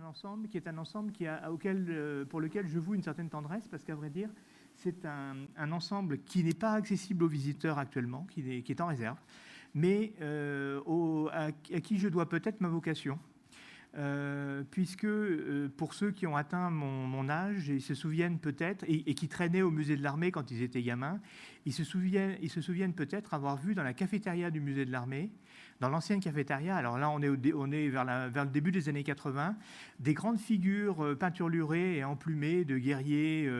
un ensemble pour lequel je voue une certaine tendresse, parce qu'à vrai dire, c'est un ensemble qui n'est pas accessible aux visiteurs actuellement, qui est en réserve, mais à qui je dois peut-être ma vocation. Puisque pour ceux qui ont atteint mon âge et se souviennent peut-être, et qui traînaient au musée de l'Armée quand ils étaient gamins, ils se souviennent peut-être avoir vu dans la cafétéria du musée de l'Armée, dans l'ancienne cafétéria, alors là on est vers le début des années 80, des grandes figures peinturlurées et emplumées de guerriers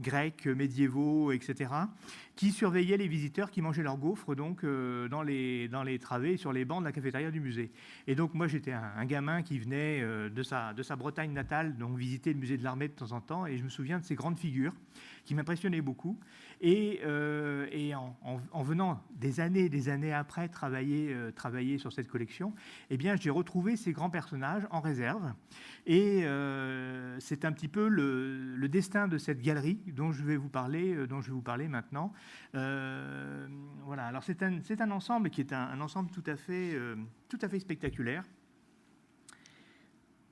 grecs, médiévaux, etc., qui surveillaient les visiteurs qui mangeaient leurs gaufres donc, dans les travées, sur les bancs de la cafétéria du musée. Et donc moi j'étais un gamin qui venait de sa Bretagne natale, donc visiter le musée de l'Armée de temps en temps, et je me souviens de ces grandes figures qui m'impressionnaient beaucoup. Et en venant des années après travailler sur cette collection, eh bien j'ai retrouvé ces grands personnages en réserve. Et c'est un petit peu le destin de cette galerie dont je vais vous parler maintenant. Voilà. Alors c'est un ensemble qui est un ensemble tout à fait spectaculaire.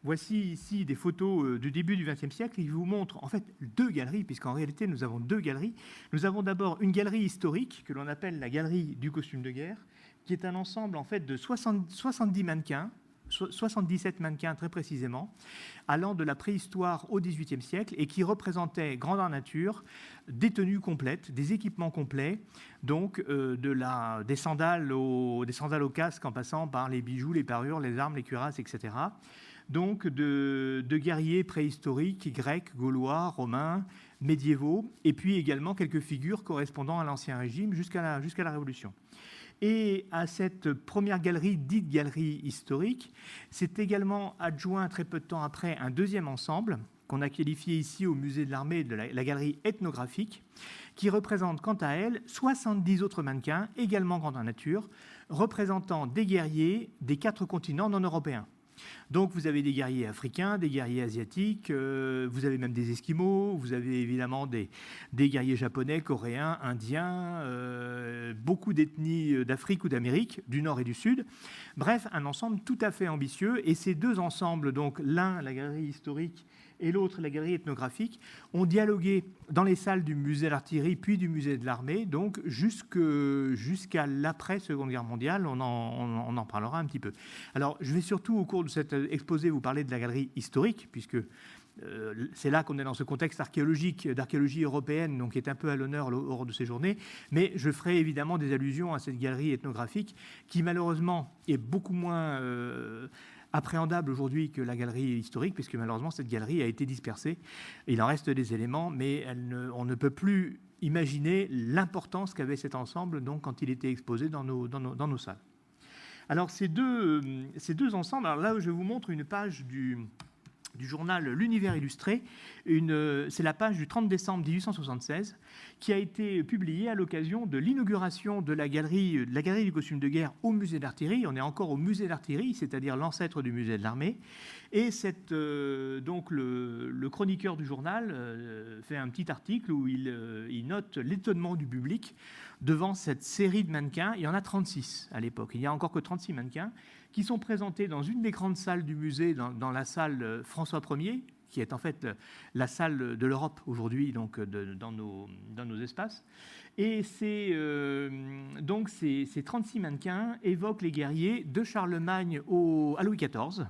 Voici ici des photos du début du XXe siècle qui vous montrent en fait deux galeries, puisqu'en réalité nous avons deux galeries. Nous avons d'abord une galerie historique que l'on appelle la galerie du costume de guerre, qui est un ensemble en fait de 70 mannequins, 77 mannequins très précisément, allant de la préhistoire au XVIIIe siècle et qui représentaient grandeur nature des tenues complètes, des équipements complets, donc des sandales au casque en passant par les bijoux, les parures, les armes, les cuirasses, etc. Donc de guerriers préhistoriques, grecs, gaulois, romains, médiévaux, et puis également quelques figures correspondant à l'Ancien Régime jusqu'à la Révolution. Et à cette première galerie, dite galerie historique, s'est également adjoint très peu de temps après un deuxième ensemble qu'on a qualifié ici au musée de l'Armée de la galerie ethnographique, qui représente quant à elle 70 autres mannequins, également grandeur nature, représentant des guerriers des 4 continents non européens. Donc vous avez des guerriers africains, des guerriers asiatiques, vous avez même des esquimaux, vous avez évidemment des guerriers japonais, coréens, indiens, beaucoup d'ethnies d'Afrique ou d'Amérique, du Nord et du Sud. Bref, un ensemble tout à fait ambitieux. Et ces deux ensembles, donc l'un, la galerie historique, et l'autre, la galerie ethnographique, ont dialogué dans les salles du musée de l'artillerie puis du musée de l'armée, donc jusqu'à l'après-Seconde Guerre mondiale. On en parlera un petit peu. Alors, je vais surtout, au cours de cet exposé, vous parler de la galerie historique, puisque c'est là qu'on est dans ce contexte archéologique, d'archéologie européenne, donc qui est un peu à l'honneur lors de ces journées. Mais je ferai évidemment des allusions à cette galerie ethnographique, qui malheureusement est beaucoup moins appréhendable aujourd'hui que la galerie historique, puisque malheureusement cette galerie a été dispersée. Il en reste des éléments, mais on ne peut plus imaginer l'importance qu'avait cet ensemble donc, quand il était exposé dans nos salles. Alors ces deux ensembles, alors là je vous montre une page du journal L'Univers illustré, c'est la page du 30 décembre 1876, qui a été publiée à l'occasion de l'inauguration de la galerie du costume de guerre au musée d'artillerie. On est encore au musée d'artillerie, c'est-à-dire l'ancêtre du musée de l'armée. Et donc le chroniqueur du journal fait un petit article où il note l'étonnement du public devant cette série de mannequins. Il y en a 36 à l'époque. Il n'y a encore que 36 mannequins qui sont présentés dans une des grandes salles du musée, dans la salle François Ier, qui est en fait la salle de l'Europe aujourd'hui, donc dans nos espaces. Et donc ces 36 mannequins évoquent les guerriers de Charlemagne à Louis XIV.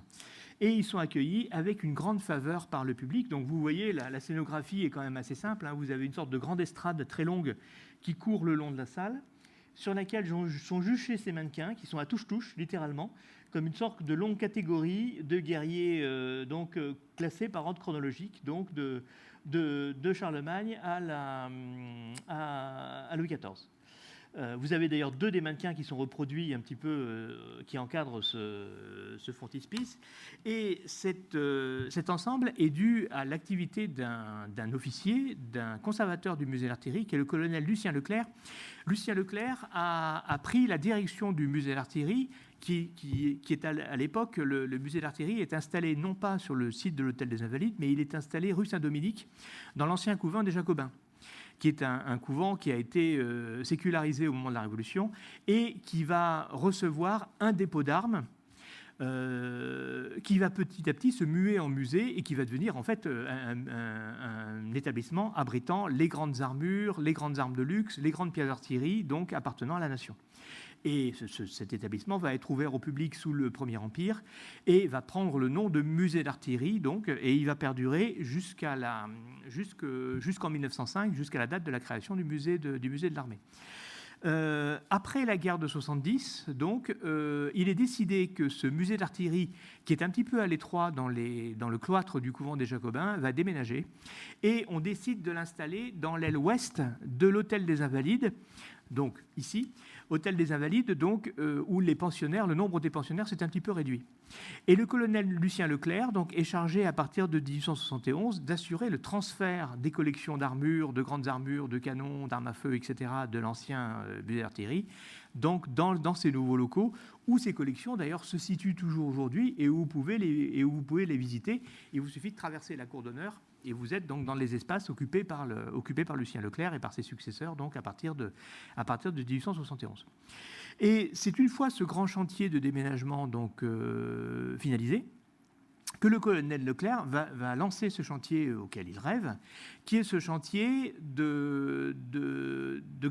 Et ils sont accueillis avec une grande faveur par le public. Donc vous voyez, la scénographie est quand même assez simple. Vous avez une sorte de grande estrade très longue qui court le long de la salle, sur laquelle sont juchés ces mannequins, qui sont à touche-touche, littéralement, comme une sorte de longue catégorie de guerriers classés par ordre chronologique, donc de Charlemagne à Louis XIV. Vous avez d'ailleurs 2 des mannequins qui sont reproduits un petit peu, qui encadrent ce frontispice. Et cet ensemble est dû à l'activité d'un officier, d'un conservateur du musée d'artillerie, qui est le colonel Lucien Leclerc. Lucien Leclerc a pris la direction du musée d'artillerie, qui est à l'époque, le musée d'artillerie est installé non pas sur le site de l'hôtel des Invalides, mais il est installé rue Saint-Dominique, dans l'ancien couvent des Jacobins, qui est un couvent qui a été sécularisé au moment de la Révolution et qui va recevoir un dépôt d'armes qui va petit à petit se muer en musée et qui va devenir en fait un établissement abritant les grandes armures, les grandes armes de luxe, les grandes pièces d'artillerie, donc appartenant à la nation. Et cet établissement va être ouvert au public sous le Premier Empire et va prendre le nom de musée d'artillerie, donc, et il va perdurer jusqu'en 1905, jusqu'à la date de la création du musée de l'armée. Après la guerre de 70, donc, il est décidé que ce musée d'artillerie, qui est un petit peu à l'étroit dans le cloître du couvent des Jacobins, va déménager. Et on décide de l'installer dans l'aile ouest de l'hôtel des Invalides, donc ici, hôtel des Invalides, donc, où les pensionnaires, le nombre des pensionnaires s'est un petit peu réduit. Et le colonel Lucien Leclerc donc, est chargé, à partir de 1871, d'assurer le transfert des collections d'armures, de grandes armures, de canons, d'armes à feu, etc., de l'ancien musée d'artillerie, donc dans ces nouveaux locaux, où ces collections, d'ailleurs, se situent toujours aujourd'hui et où vous pouvez les visiter. Il vous suffit de traverser la cour d'honneur et vous êtes donc dans les espaces occupés par Lucien Leclerc et par ses successeurs donc à partir de 1871. Et c'est une fois ce grand chantier de déménagement donc finalisé que le colonel Leclerc va lancer ce chantier auquel il rêve, qui est ce chantier de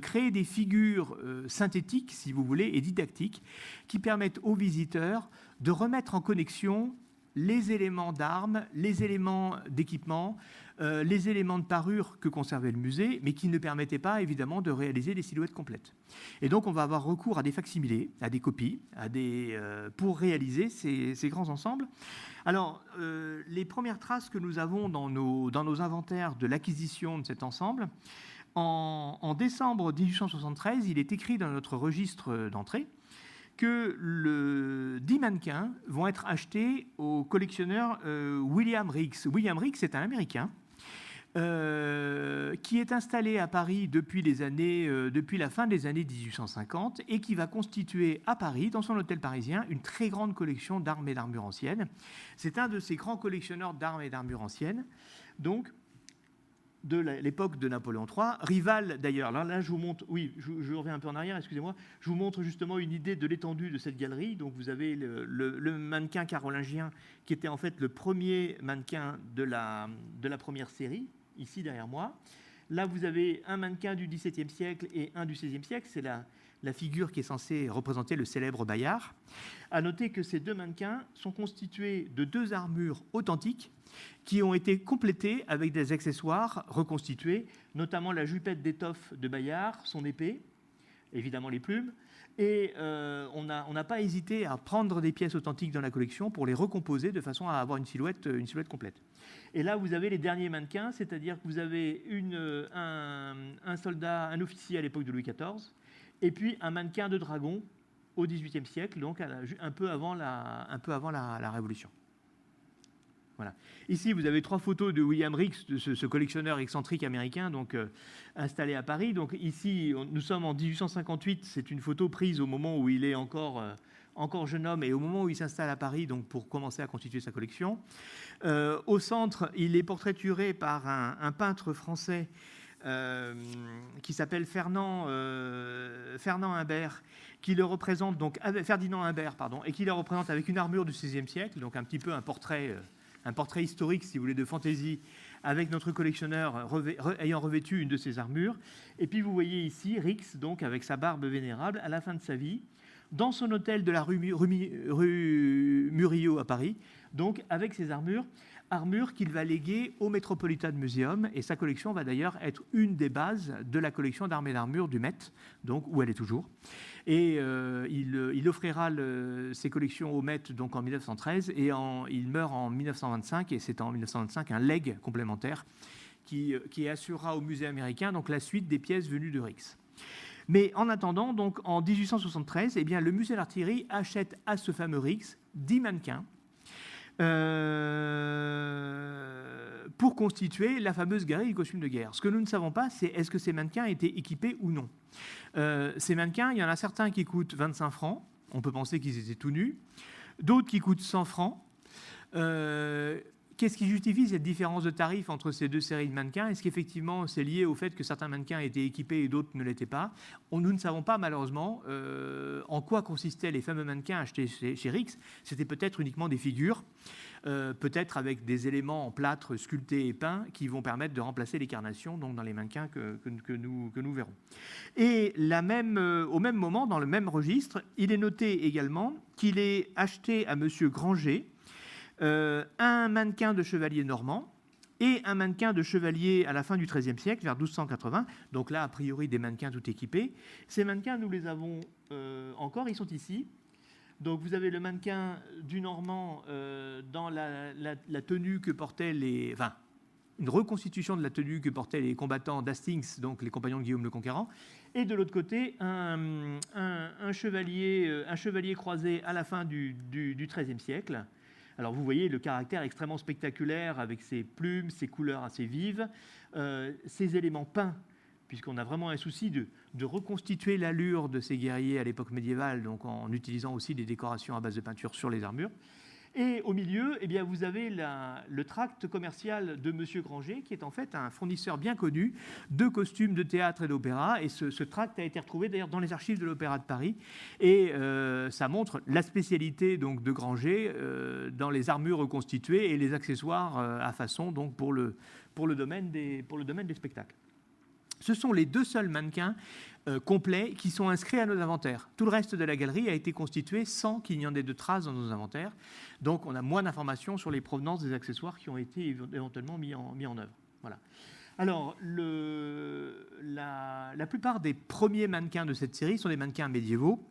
créer des figures synthétiques, si vous voulez, et didactiques, qui permettent aux visiteurs de remettre en connexion les éléments d'armes, les éléments d'équipement, les éléments de parure que conservait le musée, mais qui ne permettaient pas, évidemment, de réaliser des silhouettes complètes. Et donc, on va avoir recours à des facsimilés, à des copies, pour réaliser ces grands ensembles. Alors, les premières traces que nous avons dans nos inventaires de l'acquisition de cet ensemble, en décembre 1873, il est écrit dans notre registre d'entrée que 10 mannequins vont être achetés au collectionneur William Riggs. William Riggs est un Américain qui est installé à Paris depuis la fin des années 1850 et qui va constituer à Paris, dans son hôtel parisien, une très grande collection d'armes et d'armures anciennes. C'est un de ces grands collectionneurs d'armes et d'armures anciennes, donc de l'époque de Napoléon III, rival d'ailleurs. Là, je vous montre, oui, je reviens un peu en arrière, excusez-moi, je vous montre justement une idée de l'étendue de cette galerie. Donc vous avez le mannequin carolingien qui était en fait le premier mannequin de la première série, ici derrière moi. Là, vous avez un mannequin du XVIIe siècle et un du XVIe siècle, c'est la figure qui est censée représenter le célèbre Bayard. À noter que ces deux mannequins sont constitués de deux armures authentiques qui ont été complétées avec des accessoires reconstitués, notamment la jupette d'étoffe de Bayard, son épée, évidemment les plumes, et on n'a pas hésité à prendre des pièces authentiques dans la collection pour les recomposer de façon à avoir une silhouette complète. Et là, vous avez les derniers mannequins, c'est-à-dire que vous avez un soldat, un officier à l'époque de Louis XIV, et puis un mannequin de dragon au XVIIIe siècle, donc un peu avant la Révolution. Voilà. Ici, vous avez 3 photos de William Riggs, de ce collectionneur excentrique américain, donc installé à Paris. Donc ici, nous sommes en 1858. C'est une photo prise au moment où il est encore jeune homme et au moment où il s'installe à Paris, donc pour commencer à constituer sa collection. Au centre, il est portraituré par un peintre français qui s'appelle Fernand Humbert, qui le représente donc Ferdinand Humbert, pardon, et qui le représente avec une armure du XVIe siècle, donc un petit peu un portrait historique, si vous voulez, de fantaisie, avec notre collectionneur ayant revêtu une de ces armures. Et puis vous voyez ici Riggs, donc avec sa barbe vénérable, à la fin de sa vie, dans son hôtel de la rue Murillo à Paris, donc avec ses armures qu'il va léguer au Metropolitan Museum, et sa collection va d'ailleurs être une des bases de la collection d'armes et d'armures du Met, donc où elle est toujours. Et il offrira ses collections au Met donc en 1913, et il meurt en 1925, et c'est en 1925 un legs complémentaire qui assurera au musée américain donc la suite des pièces venues de Riggs. Mais en attendant, donc en 1873, eh bien, le musée d'artillerie achète à ce fameux Riggs 10 mannequins pour constituer la fameuse galerie du costume de guerre. Ce que nous ne savons pas, c'est est-ce que ces mannequins étaient équipés ou non. Ces mannequins, il y en a certains qui coûtent 25 francs, on peut penser qu'ils étaient tout nus, d'autres qui coûtent 100 francs, qu'est-ce qui justifie cette différence de tarif entre ces deux séries de mannequins? Est-ce qu'effectivement c'est lié au fait que certains mannequins étaient équipés et d'autres ne l'étaient pas? Nous ne savons pas malheureusement en quoi consistaient les fameux mannequins achetés chez Rix. C'était peut-être uniquement des figures, peut-être avec des éléments en plâtre sculptés et peints qui vont permettre de remplacer les carnations donc dans les mannequins que nous verrons. Et au même moment, dans le même registre, il est noté également qu'il est acheté à Monsieur Granger un mannequin de chevalier normand et un mannequin de chevalier à la fin du XIIIe siècle, vers 1280. Donc là, a priori, des mannequins tout équipés. Ces mannequins, nous les avons encore, ils sont ici. Donc vous avez le mannequin du Normand dans la tenue que portaient les... Enfin, une reconstitution de la tenue que portaient les combattants d'Hastings, donc les compagnons de Guillaume le Conquérant. Et de l'autre côté, un chevalier croisé à la fin du XIIIe siècle. Alors vous voyez le caractère extrêmement spectaculaire avec ses plumes, ses couleurs assez vives, ces éléments peints, puisqu'on a vraiment un souci de reconstituer l'allure de ces guerriers à l'époque médiévale, donc en utilisant aussi des décorations à base de peinture sur les armures. Et au milieu, eh bien, vous avez le tract commercial de Monsieur Granger, qui est en fait un fournisseur bien connu de costumes de théâtre et d'opéra. Et ce tract a été retrouvé d'ailleurs dans les archives de l'Opéra de Paris. Et ça montre la spécialité donc, de Granger dans les armures reconstituées et les accessoires à façon donc, pour le domaine des spectacles. Ce sont les deux seuls mannequins complets qui sont inscrits à nos inventaires. Tout le reste de la galerie a été constitué sans qu'il n'y en ait de traces dans nos inventaires. Donc, on a moins d'informations sur les provenances des accessoires qui ont été éventuellement mis en œuvre. Voilà. Alors, la plupart des premiers mannequins de cette série sont des mannequins médiévaux.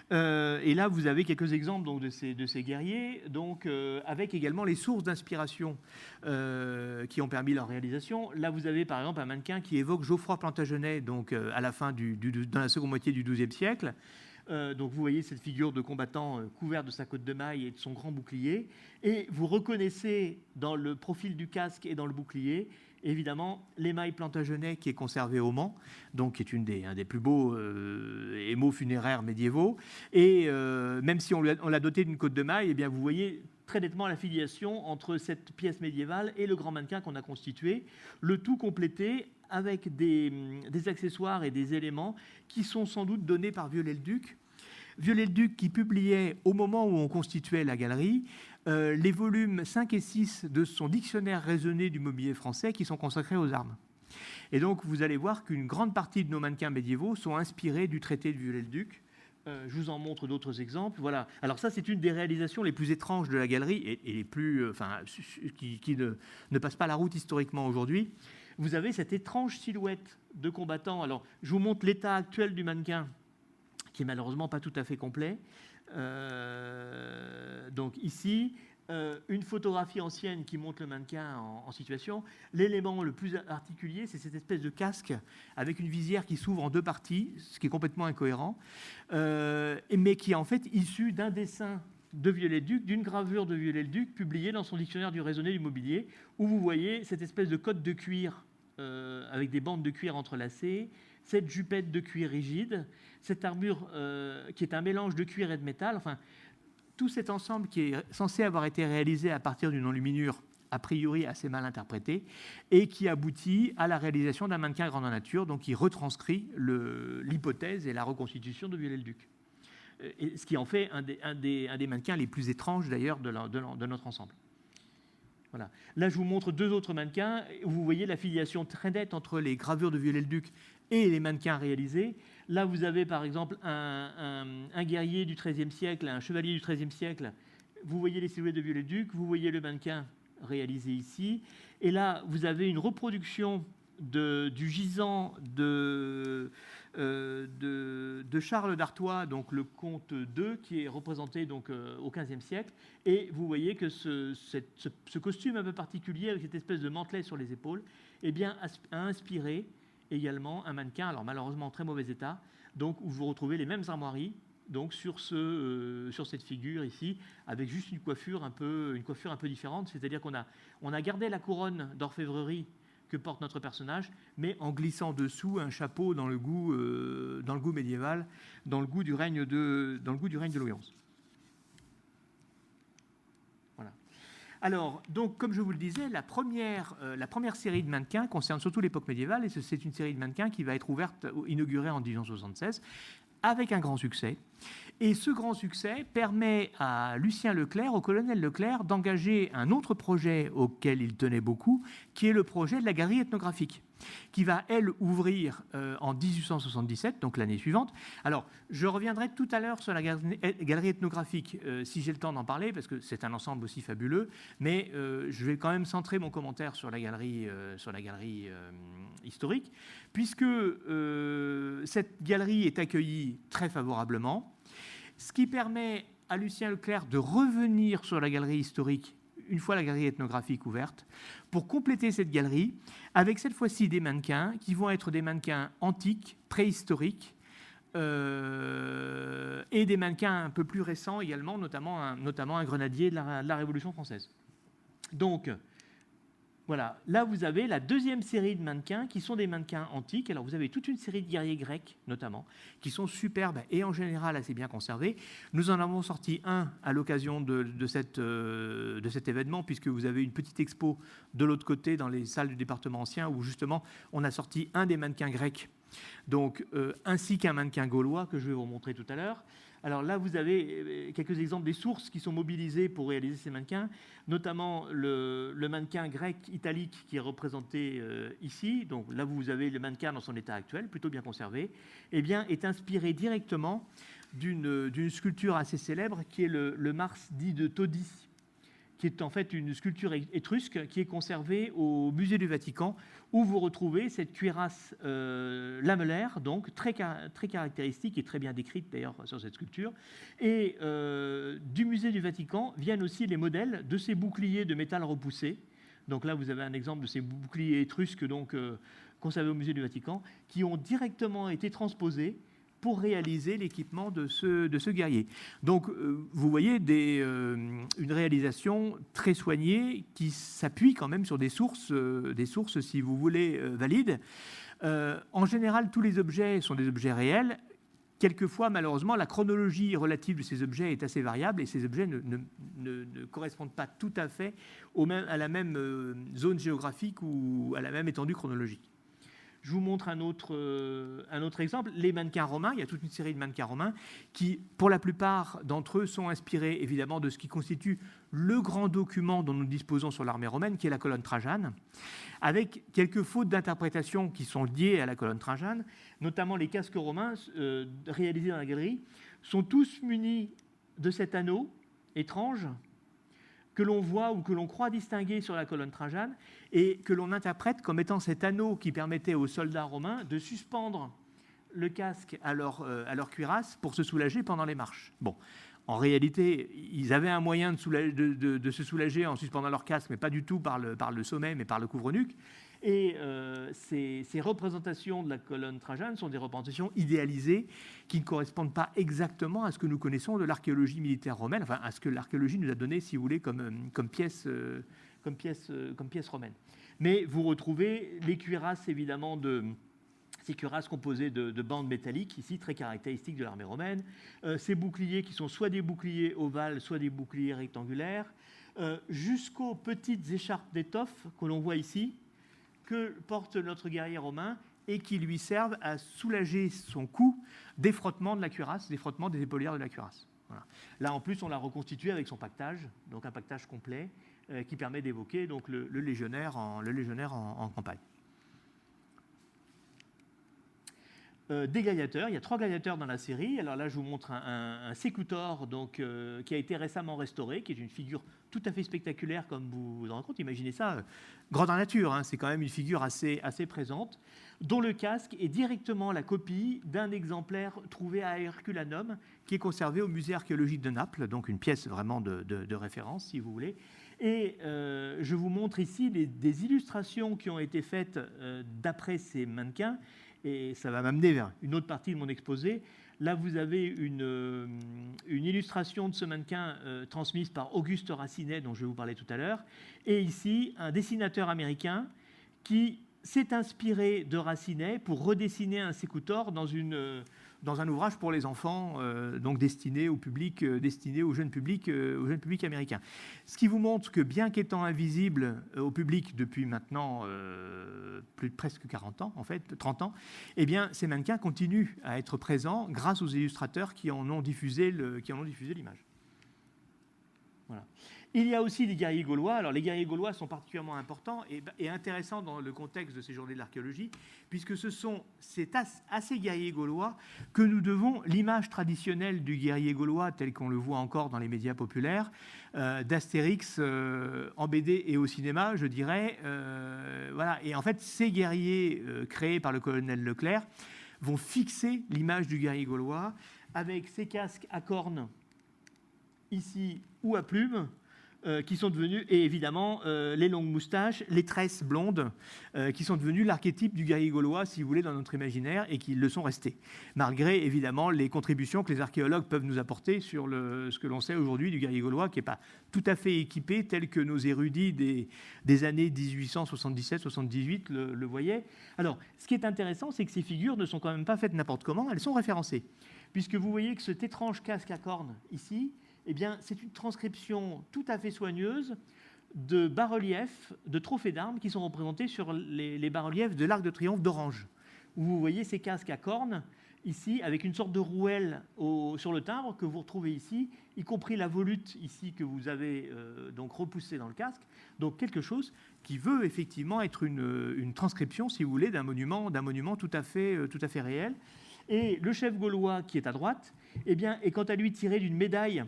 Et là, vous avez quelques exemples donc, de ces guerriers, donc, avec également les sources d'inspiration qui ont permis leur réalisation. Là, vous avez par exemple un mannequin qui évoque Geoffroy Plantagenet, donc, à la fin dans la seconde moitié du XIIe siècle. Donc vous voyez cette figure de combattant couvert de sa cotte de maille et de son grand bouclier. Et vous reconnaissez dans le profil du casque et dans le bouclier, évidemment, l'émail Plantagenet qui est conservé au Mans, donc qui est un des plus beaux émaux funéraires médiévaux. Et même si on l'a doté d'une cotte de maille, eh bien vous voyez très nettement la filiation entre cette pièce médiévale et le grand mannequin qu'on a constitué, le tout complété avec des accessoires et des éléments qui sont sans doute donnés par Viollet-le-Duc. Viollet-le-Duc qui publiait, au moment où on constituait la galerie, les volumes 5 et 6 de son dictionnaire raisonné du mobilier français qui sont consacrés aux armes. Et donc, vous allez voir qu'une grande partie de nos mannequins médiévaux sont inspirés du traité de Viollet-le-Duc. Je vous en montre d'autres exemples. Voilà. Alors ça, c'est une des réalisations les plus étranges de la galerie et les plus, qui ne passe pas la route historiquement aujourd'hui. Vous avez cette étrange silhouette de combattant. Alors, je vous montre l'état actuel du mannequin, qui est malheureusement pas tout à fait complet. Donc ici, une photographie ancienne qui montre le mannequin en situation. L'élément le plus articulé, c'est cette espèce de casque avec une visière qui s'ouvre en deux parties, ce qui est complètement incohérent, mais qui est en fait issu d'un dessin de Viollet-le-Duc, d'une gravure de Viollet-le-Duc publiée dans son dictionnaire du raisonné du mobilier, où vous voyez cette espèce de cotte de cuir avec des bandes de cuir entrelacées, cette jupette de cuir rigide, cette armure qui est un mélange de cuir et de métal, enfin, tout cet ensemble qui est censé avoir été réalisé à partir d'une enluminure a priori assez mal interprétée et qui aboutit à la réalisation d'un mannequin grandeur nature, donc qui retranscrit l'hypothèse et la reconstitution de Viollet-le-Duc. Ce qui en fait un des mannequins les plus étranges d'ailleurs de notre ensemble. Voilà. Là, je vous montre deux autres mannequins. Vous voyez la filiation très nette entre les gravures de Viollet-le-Duc et les mannequins réalisés. Là, vous avez par exemple un guerrier du XIIIe siècle, un chevalier du XIIIe siècle. Vous voyez les silhouettes de Viollet-le-Duc, vous voyez le mannequin réalisé ici. Et là, vous avez une reproduction du gisant de Charles d'Artois, donc le comte II, qui est représenté donc, au XVe siècle. Et vous voyez que ce costume un peu particulier, avec cette espèce de mantelet sur les épaules, eh bien, a inspiré également un mannequin, alors malheureusement en très mauvais état, donc, où vous retrouvez les mêmes armoiries donc, sur cette figure ici, avec juste une coiffure un peu différente, c'est-à-dire qu'on a gardé la couronne d'orfèvrerie que porte notre personnage, mais en glissant dessous un chapeau dans le goût médiéval, dans le goût du règne de Louis XI. Voilà. Alors, donc, comme je vous le disais, la première série de mannequins concerne surtout l'époque médiévale, et c'est une série de mannequins qui va être inaugurée en 1876, avec un grand succès. Et ce grand succès permet à Lucien Leclerc, au colonel Leclerc, d'engager un autre projet auquel il tenait beaucoup, qui est le projet de la galerie ethnographique, qui va, elle, ouvrir en 1877, donc l'année suivante. Alors, je reviendrai tout à l'heure sur la galerie ethnographique, si j'ai le temps d'en parler, parce que c'est un ensemble aussi fabuleux, mais je vais quand même centrer mon commentaire sur la galerie historique, puisque cette galerie est accueillie très favorablement, ce qui permet à Lucien Leclerc de revenir sur la galerie historique une fois la galerie ethnographique ouverte, pour compléter cette galerie avec cette fois-ci des mannequins qui vont être des mannequins antiques, préhistoriques, et des mannequins un peu plus récents également, notamment un grenadier de la Révolution française. Donc, voilà, là vous avez la deuxième série de mannequins qui sont des mannequins antiques. Alors vous avez toute une série de guerriers grecs notamment qui sont superbes et en général assez bien conservés. Nous en avons sorti un à l'occasion de cet événement, puisque vous avez une petite expo de l'autre côté dans les salles du département ancien où justement on a sorti un des mannequins grecs, donc, ainsi qu'un mannequin gaulois que je vais vous montrer tout à l'heure. Alors là, vous avez quelques exemples des sources qui sont mobilisées pour réaliser ces mannequins, notamment le mannequin grec italique qui est représenté ici. Donc là, vous avez le mannequin dans son état actuel, plutôt bien conservé, eh bien, est inspiré directement d'une sculpture assez célèbre qui est le Mars dit de Todi, qui est en fait une sculpture étrusque qui est conservée au musée du Vatican, où vous retrouvez cette cuirasse lamellaire, donc très caractéristique et très bien décrite d'ailleurs sur cette sculpture. Et du musée du Vatican viennent aussi les modèles de ces boucliers de métal repoussé. Donc là, vous avez un exemple de ces boucliers étrusques donc, conservés au musée du Vatican, qui ont directement été transposés pour réaliser l'équipement de ce guerrier. Donc, vous voyez une réalisation très soignée qui s'appuie quand même sur des sources, si vous voulez, valides. En général, tous les objets sont des objets réels. Quelquefois, malheureusement, la chronologie relative de ces objets est assez variable et ces objets ne correspondent pas tout à fait à la même zone géographique ou à la même étendue chronologique. Je vous montre un autre exemple, les mannequins romains. Il y a toute une série de mannequins romains qui, pour la plupart d'entre eux, sont inspirés évidemment de ce qui constitue le grand document dont nous disposons sur l'armée romaine, qui est la colonne Trajane, avec quelques fautes d'interprétation qui sont liées à la colonne Trajane, notamment les casques romains réalisés dans la galerie, sont tous munis de cet anneau étrange que l'on voit ou que l'on croit distinguer sur la colonne Trajane et que l'on interprète comme étant cet anneau qui permettait aux soldats romains de suspendre le casque à leur cuirasse pour se soulager pendant les marches. Bon, en réalité, ils avaient un moyen de se soulager en suspendant leur casque, mais pas du tout par le sommet, mais par le couvre-nuque. Et ces représentations de la colonne Trajane sont des représentations idéalisées qui ne correspondent pas exactement à ce que nous connaissons de l'archéologie militaire romaine, enfin à ce que l'archéologie nous a donné, si vous voulez, comme pièce romaine. Mais vous retrouvez les cuirasses, évidemment, ces cuirasses composées de bandes métalliques, ici très caractéristiques de l'armée romaine, ces boucliers qui sont soit des boucliers ovales, soit des boucliers rectangulaires, jusqu'aux petites écharpes d'étoffe que l'on voit ici, que porte notre guerrier romain et qui lui servent à soulager son cou des frottements de la cuirasse, des frottements des épaulières de la cuirasse. Voilà. Là, en plus, on l'a reconstitué avec son pactage, donc un pactage complet qui permet d'évoquer donc le légionnaire en campagne. Des gladiateurs, il y a 3 gladiateurs dans la série. Alors là, je vous montre un sécutor donc, qui a été récemment restauré, qui est une figure tout à fait spectaculaire, comme vous vous en rendez compte. Imaginez ça, grandeur nature, hein, c'est quand même une figure assez présente, dont le casque est directement la copie d'un exemplaire trouvé à Herculanum, qui est conservé au musée archéologique de Naples, donc une pièce vraiment de référence, si vous voulez. Et je vous montre ici des illustrations qui ont été faites d'après ces mannequins, et ça va m'amener vers une autre partie de mon exposé. Là, vous avez une illustration de ce mannequin transmise par Auguste Racinet, dont je vais vous parler tout à l'heure, et ici, un dessinateur américain qui s'est inspiré de Racinet pour redessiner un sécutor dans une dans un ouvrage pour les enfants, donc destiné au public, destiné au jeune public américain. Ce qui vous montre que bien qu'étant invisible au public depuis maintenant presque 40 ans, en fait, 30 ans, eh bien, ces mannequins continuent à être présents grâce aux illustrateurs qui en ont diffusé l'image. Voilà. Il y a aussi des guerriers gaulois. Alors, les guerriers gaulois sont particulièrement importants et intéressants dans le contexte de ces journées de l'archéologie, puisque c'est à ces guerriers gaulois que nous devons l'image traditionnelle du guerrier gaulois, tel qu'on le voit encore dans les médias populaires, d'Astérix en BD et au cinéma, je dirais. Voilà. Et en fait, ces guerriers créés par le colonel Leclerc vont fixer l'image du guerrier gaulois avec ces casques à cornes ici ou à plumes, qui sont devenus, et évidemment les longues moustaches, les tresses blondes, qui sont devenus l'archétype du guerrier gaulois, si vous voulez, dans notre imaginaire, et qui le sont restés, malgré évidemment les contributions que les archéologues peuvent nous apporter sur ce que l'on sait aujourd'hui du guerrier gaulois, qui n'est pas tout à fait équipé tel que nos érudits des années 1877-78 le voyaient. Alors, ce qui est intéressant, c'est que ces figures ne sont quand même pas faites n'importe comment, elles sont référencées, puisque vous voyez que cet étrange casque à cornes ici, eh bien, c'est une transcription tout à fait soigneuse de bas-reliefs, de trophées d'armes qui sont représentés sur les bas-reliefs de l'Arc de Triomphe d'Orange, où vous voyez ces casques à cornes, ici, avec une sorte de rouelle sur le timbre que vous retrouvez ici, y compris la volute ici que vous avez donc repoussée dans le casque. Donc quelque chose qui veut effectivement être une transcription, si vous voulez, d'un monument tout à fait réel. Et le chef gaulois qui est à droite, eh bien, est quant à lui tiré d'une médaille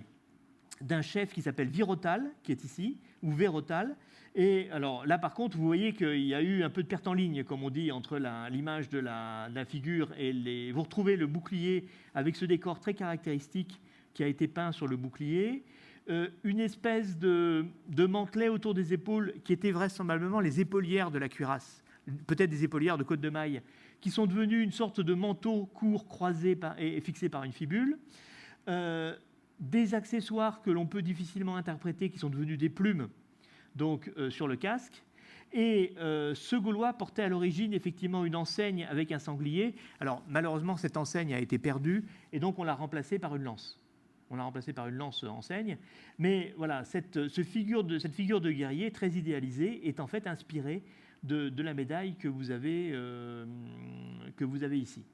d'un chef qui s'appelle Virotal, qui est ici, ou Vérotal. Et alors là, par contre, vous voyez qu'il y a eu un peu de perte en ligne, comme on dit, entre l'image de la figure et vous retrouvez le bouclier avec ce décor très caractéristique qui a été peint sur le bouclier. Une espèce de mantelet autour des épaules qui était vraisemblablement les épaulières de la cuirasse, peut-être des épaulières de côte de maille, qui sont devenues une sorte de manteau court croisé et fixé par une fibule. Des accessoires que l'on peut difficilement interpréter, qui sont devenus des plumes, donc sur le casque. Et ce Gaulois portait à l'origine effectivement une enseigne avec un sanglier. Alors malheureusement, cette enseigne a été perdue et donc on l'a remplacée par une lance. On l'a remplacée par une lance enseigne. Mais voilà, cette figure de guerrier très idéalisée est en fait inspirée de la médaille que vous avez ici.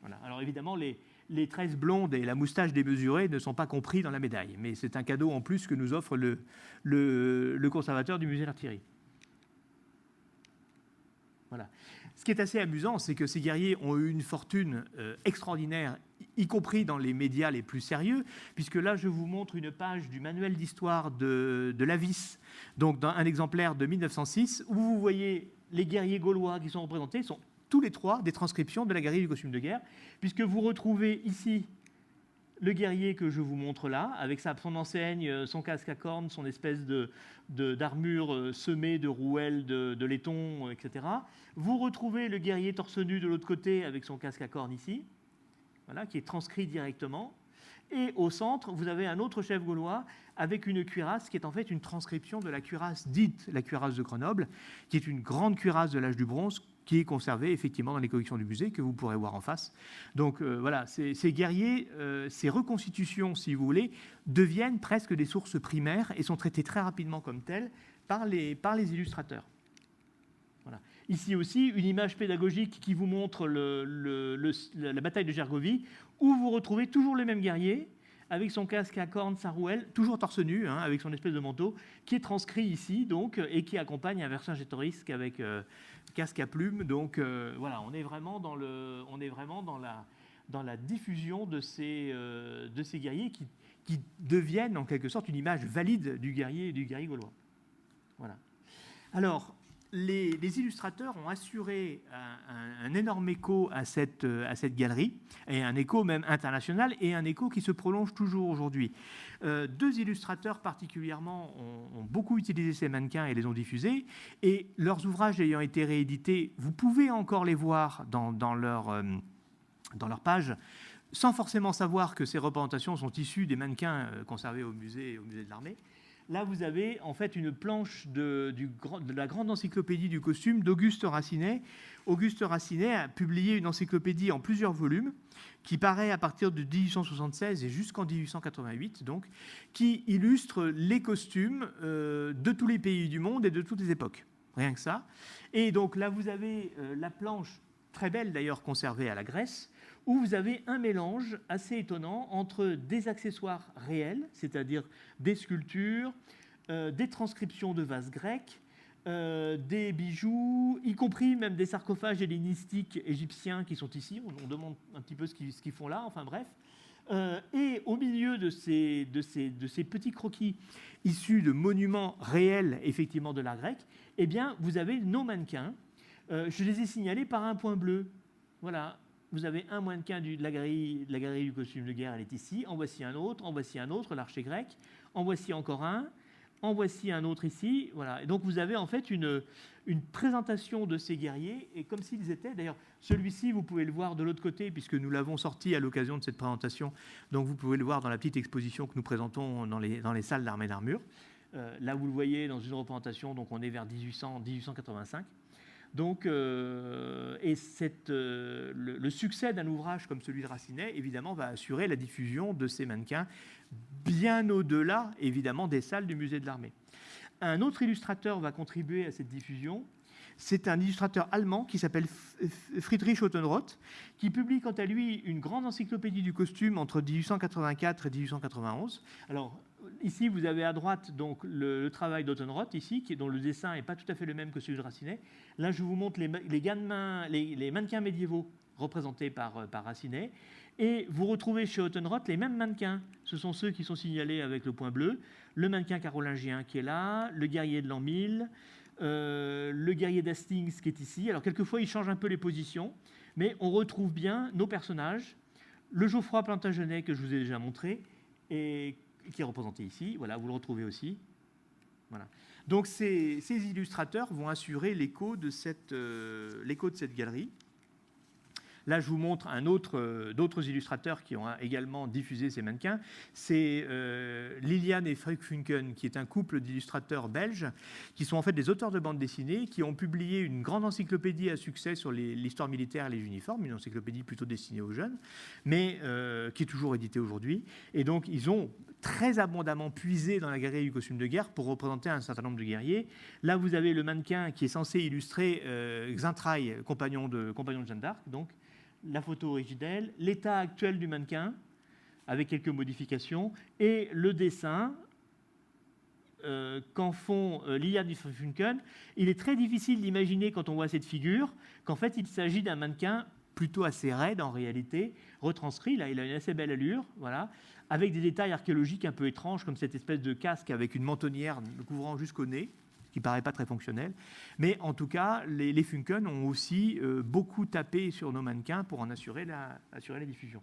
Voilà. Alors évidemment, les tresses blondes et la moustache démesurée ne sont pas compris dans la médaille, mais c'est un cadeau en plus que nous offre le conservateur du musée d'artillerie. Voilà. Ce qui est assez amusant, c'est que ces guerriers ont eu une fortune extraordinaire, y compris dans les médias les plus sérieux, puisque là, je vous montre une page du manuel d'histoire de l'Avis, donc dans un exemplaire de 1906, où vous voyez les guerriers gaulois qui sont représentés, sont tous les trois des transcriptions de la guerrier du costume de guerre, puisque vous retrouvez ici le guerrier que je vous montre là, avec son enseigne, son casque à cornes, son espèce d'armure semée de rouelles, de laiton, etc. Vous retrouvez le guerrier torse nu de l'autre côté avec son casque à cornes ici, voilà, qui est transcrit directement. Et au centre, vous avez un autre chef gaulois avec une cuirasse qui est en fait une transcription de la cuirasse dite la cuirasse de Grenoble, qui est une grande cuirasse de l'âge du bronze, qui est conservée effectivement dans les collections du musée, que vous pourrez voir en face. Donc voilà, ces guerriers, ces reconstitutions, si vous voulez, deviennent presque des sources primaires et sont traitées très rapidement comme telles par les illustrateurs. Voilà. Ici aussi, une image pédagogique qui vous montre la bataille de Gergovie, où vous retrouvez toujours le même guerrier, avec son casque à cornes, sa rouelle, toujours torse nu, hein, avec son espèce de manteau, qui est transcrit ici, donc, et qui accompagne un Vercingétorix avec casque à plumes. Donc voilà, on est vraiment dans la diffusion de ces guerriers qui deviennent en quelque sorte une image valide du guerrier gaulois. Voilà. Alors, les illustrateurs ont assuré un énorme écho à cette galerie, et un écho même international, et un écho qui se prolonge toujours aujourd'hui. Deux illustrateurs particulièrement ont beaucoup utilisé ces mannequins et les ont diffusés, et leurs ouvrages ayant été réédités, vous pouvez encore les voir dans leur page, sans forcément savoir que ces représentations sont issues des mannequins conservés au musée de l'armée. Là, vous avez en fait une planche de la grande encyclopédie du costume d'Auguste Racinet. Auguste Racinet a publié une encyclopédie en plusieurs volumes qui paraît à partir de 1876 et jusqu'en 1888, donc, qui illustre les costumes de tous les pays du monde et de toutes les époques. Rien que ça. Et donc là, vous avez la planche, très belle d'ailleurs, conservée à la Grèce, où vous avez un mélange assez étonnant entre des accessoires réels, c'est-à-dire des sculptures, des transcriptions de vases grecs, des bijoux, y compris même des sarcophages hellénistiques égyptiens qui sont ici. On demande un petit peu ce qu'ils font là, enfin bref. Et au milieu de ces petits croquis issus de monuments réels, effectivement, de l'art grec, eh bien, vous avez nos mannequins. Je les ai signalés par un point bleu. Voilà. Vous avez un mannequin de la galerie du costume de guerre, elle est ici. En voici un autre, l'archer grec. En voici encore un. En voici un autre ici. Voilà. Et donc vous avez en fait une présentation de ces guerriers, et comme s'ils étaient, d'ailleurs, celui-ci, vous pouvez le voir de l'autre côté, puisque nous l'avons sorti à l'occasion de cette présentation. Donc vous pouvez le voir dans la petite exposition que nous présentons dans les salles d'armée d'armure. Là, vous le voyez dans une représentation, donc on est vers 1885. Donc, le succès d'un ouvrage comme celui de Racinet, évidemment, va assurer la diffusion de ces mannequins bien au-delà, évidemment, des salles du musée de l'armée. Un autre illustrateur va contribuer à cette diffusion. C'est un illustrateur allemand qui s'appelle Friedrich Ottenroth, qui publie quant à lui une grande encyclopédie du costume entre 1884 et 1891. Alors, ici, vous avez à droite donc, le travail d'Ottenroth, ici, dont le dessin n'est pas tout à fait le même que celui de Racinet. Là, je vous montre les mannequins médiévaux représentés par Racinet. Et vous retrouvez chez Ottenroth les mêmes mannequins. Ce sont ceux qui sont signalés avec le point bleu. Le mannequin carolingien qui est là, le guerrier de l'an 1000, le guerrier d'Hastings qui est ici. Alors, quelquefois, il change un peu les positions, mais on retrouve bien nos personnages. Le Geoffroy Plantagenet, que je vous ai déjà montré, et qui est représenté ici. Voilà, vous le retrouvez aussi. Voilà. Donc, ces illustrateurs vont assurer l'écho de cette galerie. Là, je vous montre d'autres illustrateurs qui ont également diffusé ces mannequins. C'est Liliane et Freek Funken, qui est un couple d'illustrateurs belges, qui sont en fait des auteurs de bande dessinée, qui ont publié une grande encyclopédie à succès sur l'histoire militaire et les uniformes, une encyclopédie plutôt destinée aux jeunes, mais qui est toujours éditée aujourd'hui. Et donc, ils ont très abondamment puisé dans la galerie du costume de guerre pour représenter un certain nombre de guerriers. Là, vous avez le mannequin qui est censé illustrer Xaintrailles, compagnon de Jeanne d'Arc, donc la photo originelle, l'état actuel du mannequin, avec quelques modifications, et le dessin qu'en font Liliane et Funken. Il est très difficile d'imaginer, quand on voit cette figure, qu'en fait, il s'agit d'un mannequin plutôt assez raide, en réalité, retranscrit. Là, il a une assez belle allure, voilà, avec des détails archéologiques un peu étranges, comme cette espèce de casque avec une mentonnière le couvrant jusqu'au nez, qui ne paraît pas très fonctionnel. Mais en tout cas, les Funken ont aussi beaucoup tapé sur nos mannequins pour en assurer la diffusion.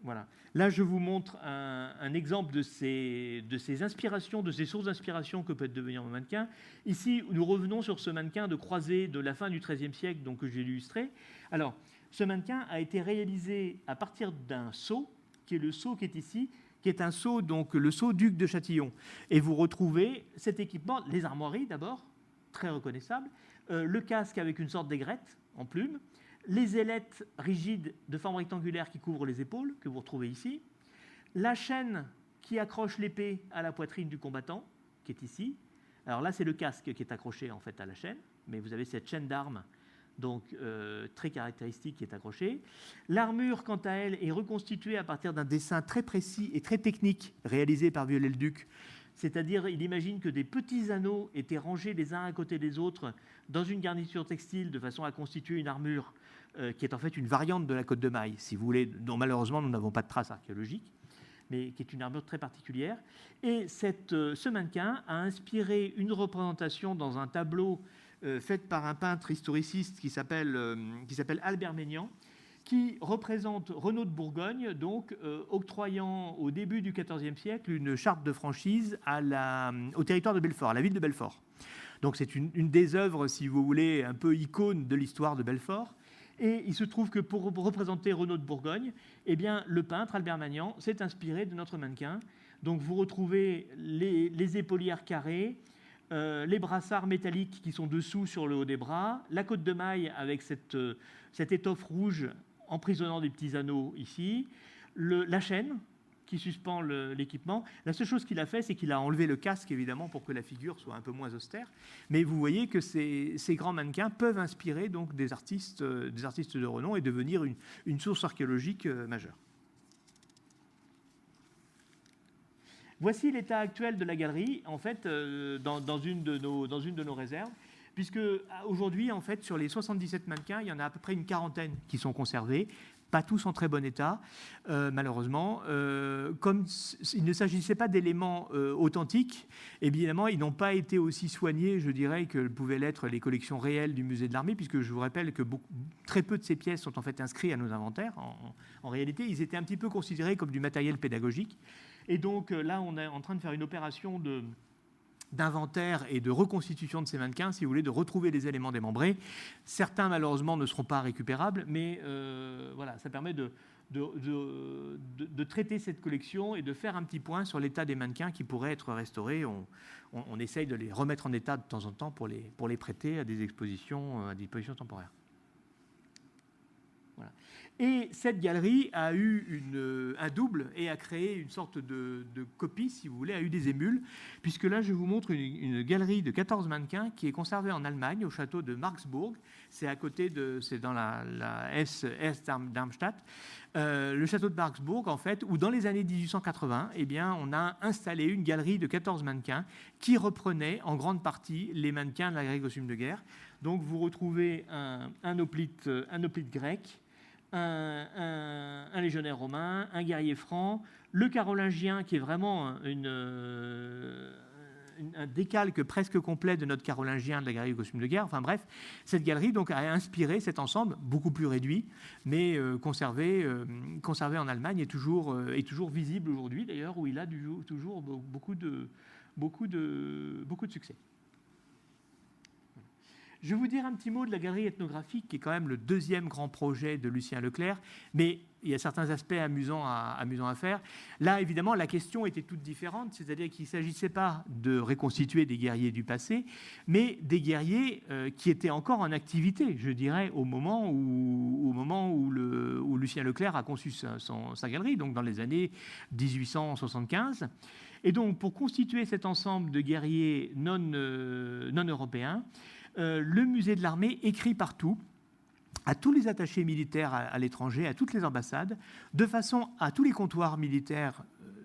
Voilà. Là, je vous montre un exemple de ces inspirations, de ces sources d'inspiration que peut devenir un mannequin. Ici, nous revenons sur ce mannequin de croisée de la fin du XIIIe siècle, donc, que j'ai illustré. Alors, ce mannequin a été réalisé à partir d'un sceau, qui est le sceau qui est ici, qui est un sceau, donc le sceau duc de Châtillon. Et vous retrouvez cet équipement, les armoiries d'abord, très reconnaissables, le casque avec une sorte d'aigrette en plume, les ailettes rigides de forme rectangulaire qui couvrent les épaules, que vous retrouvez ici, la chaîne qui accroche l'épée à la poitrine du combattant, qui est ici. Alors là, c'est le casque qui est accroché en fait à la chaîne, mais vous avez cette chaîne d'armes, donc très caractéristique, qui est accrochée. L'armure, quant à elle, est reconstituée à partir d'un dessin très précis et très technique réalisé par Viollet-le-Duc. C'est-à-dire, il imagine que des petits anneaux étaient rangés les uns à côté des autres dans une garniture textile de façon à constituer une armure qui est en fait une variante de la cotte de maille, si vous voulez, dont malheureusement nous n'avons pas de traces archéologiques, mais qui est une armure très particulière. Et ce mannequin a inspiré une représentation dans un tableau faite par un peintre historiciste qui s'appelle Albert Maignan, qui représente Renaud de Bourgogne, donc octroyant au début du XIVe siècle une charte de franchise au territoire de Belfort, à la ville de Belfort. Donc c'est une des œuvres, si vous voulez, un peu icône de l'histoire de Belfort. Et il se trouve que pour représenter Renaud de Bourgogne, eh bien, le peintre Albert Magnan s'est inspiré de notre mannequin. Donc vous retrouvez les épaulières carrées, les brassards métalliques qui sont dessous sur le haut des bras, la cotte de maille avec cette étoffe rouge emprisonnant des petits anneaux ici, la chaîne qui suspend l'équipement. La seule chose qu'il a fait, c'est qu'il a enlevé le casque, évidemment, pour que la figure soit un peu moins austère. Mais vous voyez que ces grands mannequins peuvent inspirer donc des artistes de renom et devenir une source archéologique majeure. Voici l'état actuel de la galerie, en fait, dans une de nos réserves, puisque aujourd'hui, en fait, sur les 77 mannequins, il y en a à peu près une quarantaine qui sont conservés, pas tous en très bon état, malheureusement. Comme il ne s'agissait pas d'éléments authentiques, évidemment, ils n'ont pas été aussi soignés, je dirais, que pouvaient l'être les collections réelles du musée de l'Armée, puisque je vous rappelle que très peu de ces pièces sont en fait inscrites à nos inventaires. En réalité, ils étaient un petit peu considérés comme du matériel pédagogique. Et donc là, on est en train de faire une opération d'inventaire et de reconstitution de ces mannequins, si vous voulez, de retrouver les éléments démembrés. Certains, malheureusement, ne seront pas récupérables, mais voilà, ça permet de traiter cette collection et de faire un petit point sur l'état des mannequins qui pourraient être restaurés. On essaye de les remettre en état de temps en temps pour les prêter à des expositions temporaires. Voilà. Et cette galerie a eu un double et a créé une sorte de copie, si vous voulez, a eu des émules, puisque là, je vous montre une galerie de 14 mannequins qui est conservée en Allemagne, au château de Marxburg. C'est à côté c'est dans la Darmstadt. Le château de Marxburg, en fait, où dans les années 1880, eh bien, on a installé une galerie de 14 mannequins qui reprenait en grande partie les mannequins de la galerie costume de guerre. Donc, vous retrouvez un hoplite grec, un légionnaire romain, un guerrier franc, le carolingien qui est vraiment un décalque presque complet de notre carolingien de la galerie costume de guerre. Enfin bref, cette galerie donc a inspiré cet ensemble beaucoup plus réduit, mais conservé en Allemagne et toujours visible aujourd'hui d'ailleurs, où il a toujours beaucoup de succès. Je vais vous dire un petit mot de la galerie ethnographique, qui est quand même le deuxième grand projet de Lucien Leclerc, mais il y a certains aspects amusants à faire. Là, évidemment, la question était toute différente, c'est-à-dire qu'il ne s'agissait pas de reconstituer des guerriers du passé, mais des guerriers qui étaient encore en activité, je dirais, au moment où Lucien Leclerc a conçu sa galerie, donc dans les années 1875. Et donc, pour constituer cet ensemble de guerriers non européens, le musée de l'Armée écrit partout à tous les attachés militaires à l'étranger, à toutes les ambassades, de façon à tous les comptoirs militaires,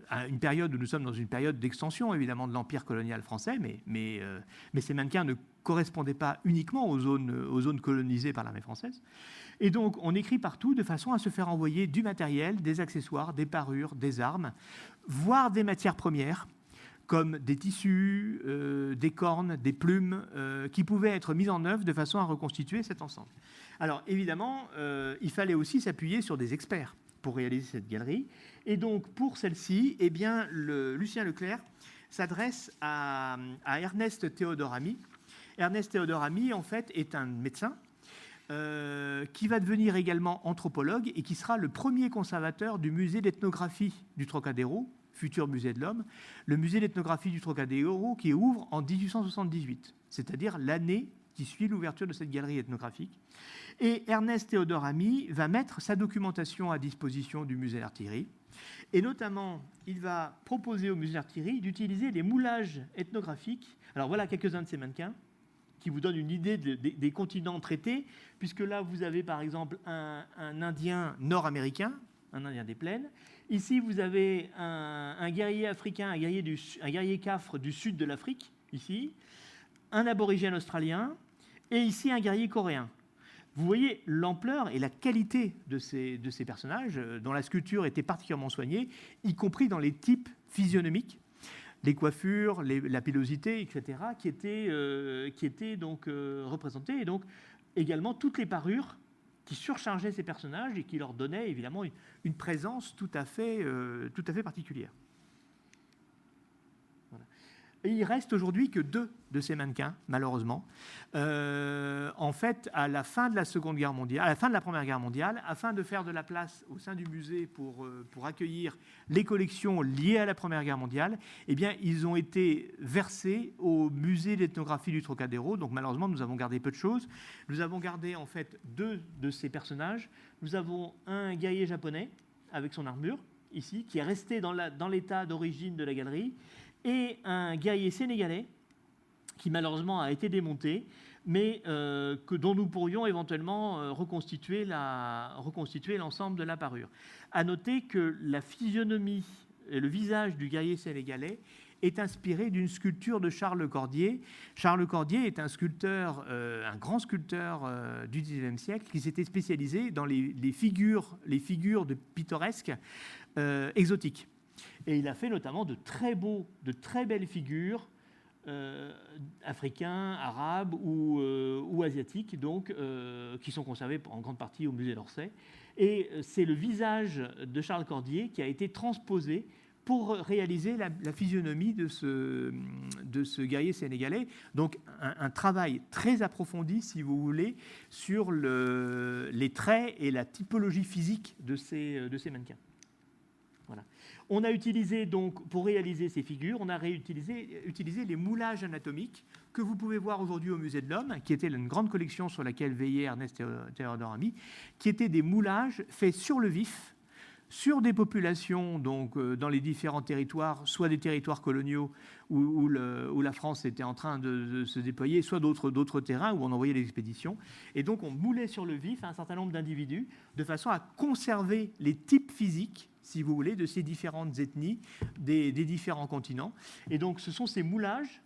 à une période où nous sommes dans une période d'extension évidemment de l'empire colonial français, mais ces mannequins ne correspondaient pas uniquement aux zones colonisées par l'armée française. Et donc on écrit partout de façon à se faire envoyer du matériel, des accessoires, des parures, des armes, voire des matières premières, comme des tissus, des cornes, des plumes, qui pouvaient être mises en œuvre de façon à reconstituer cet ensemble. Alors évidemment, il fallait aussi s'appuyer sur des experts pour réaliser cette galerie. Et donc pour celle-ci, eh bien, Lucien Leclerc s'adresse à Ernest Théodore-Ami. Ernest Théodore-Ami, en fait, est un médecin qui va devenir également anthropologue et qui sera le premier conservateur du musée d'ethnographie du Trocadéro, futur musée de l'Homme, le musée d'ethnographie du Trocadéro qui ouvre en 1878, c'est-à-dire l'année qui suit l'ouverture de cette galerie ethnographique. Et Ernest Théodore-Ami va mettre sa documentation à disposition du musée d'artillerie. Et notamment, il va proposer au musée d'artillerie d'utiliser des moulages ethnographiques. Alors voilà quelques-uns de ces mannequins qui vous donnent une idée des continents traités, puisque là, vous avez par exemple un Indien nord-américain, un Indien des plaines. Ici, vous avez un guerrier africain, un guerrier cafre du sud de l'Afrique, ici, un aborigène australien, et ici un guerrier coréen. Vous voyez l'ampleur et la qualité de ces personnages, dont la sculpture était particulièrement soignée, y compris dans les types physionomiques, les coiffures, la pilosité, etc., qui étaient donc représentés, et donc également toutes les parures qui surchargeaient ces personnages et qui leur donnaient évidemment une présence tout à fait particulière. Voilà. Et il reste aujourd'hui que 2 de ces mannequins, malheureusement. En fait, à la fin de la Seconde Guerre mondiale, à la fin de la Première Guerre mondiale, afin de faire de la place au sein du musée pour accueillir les collections liées à la Première Guerre mondiale, eh bien, ils ont été versés au musée d'ethnographie du Trocadéro. Donc, malheureusement, nous avons gardé peu de choses. Nous avons gardé, en fait, 2 de ces personnages. Nous avons un guerrier japonais avec son armure, ici, qui est resté dans l'état d'origine de la galerie, et un guerrier sénégalais qui malheureusement a été démonté, mais dont nous pourrions éventuellement reconstituer l'ensemble de la parure. À noter que la physionomie et le visage du guerrier sénégalais est inspiré d'une sculpture de Charles Cordier. Charles Cordier est un sculpteur, un grand sculpteur du XIXe siècle qui s'était spécialisé dans les figures de pittoresques exotiques. Et il a fait notamment de très belles figures africains, arabes ou asiatiques, donc, qui sont conservées en grande partie au musée d'Orsay. Et c'est le visage de Charles Cordier qui a été transposé pour réaliser la physionomie de ce guerrier sénégalais. Donc un travail très approfondi, si vous voulez, sur les traits et la typologie physique de ces mannequins. Voilà. On a utilisé donc, pour réaliser ces figures, on a utilisé les moulages anatomiques que vous pouvez voir aujourd'hui au Musée de l'Homme, qui était une grande collection sur laquelle veillait Ernest Théodore Ami, qui étaient des moulages faits sur le vif, sur des populations donc, dans les différents territoires, soit des territoires coloniaux où la France était en train de se déployer, soit d'autres terrains où on envoyait des expéditions. Et donc on moulait sur le vif un certain nombre d'individus de façon à conserver les types physiques, si vous voulez, de ces différentes ethnies, des différents continents. Et donc ce sont ces moulages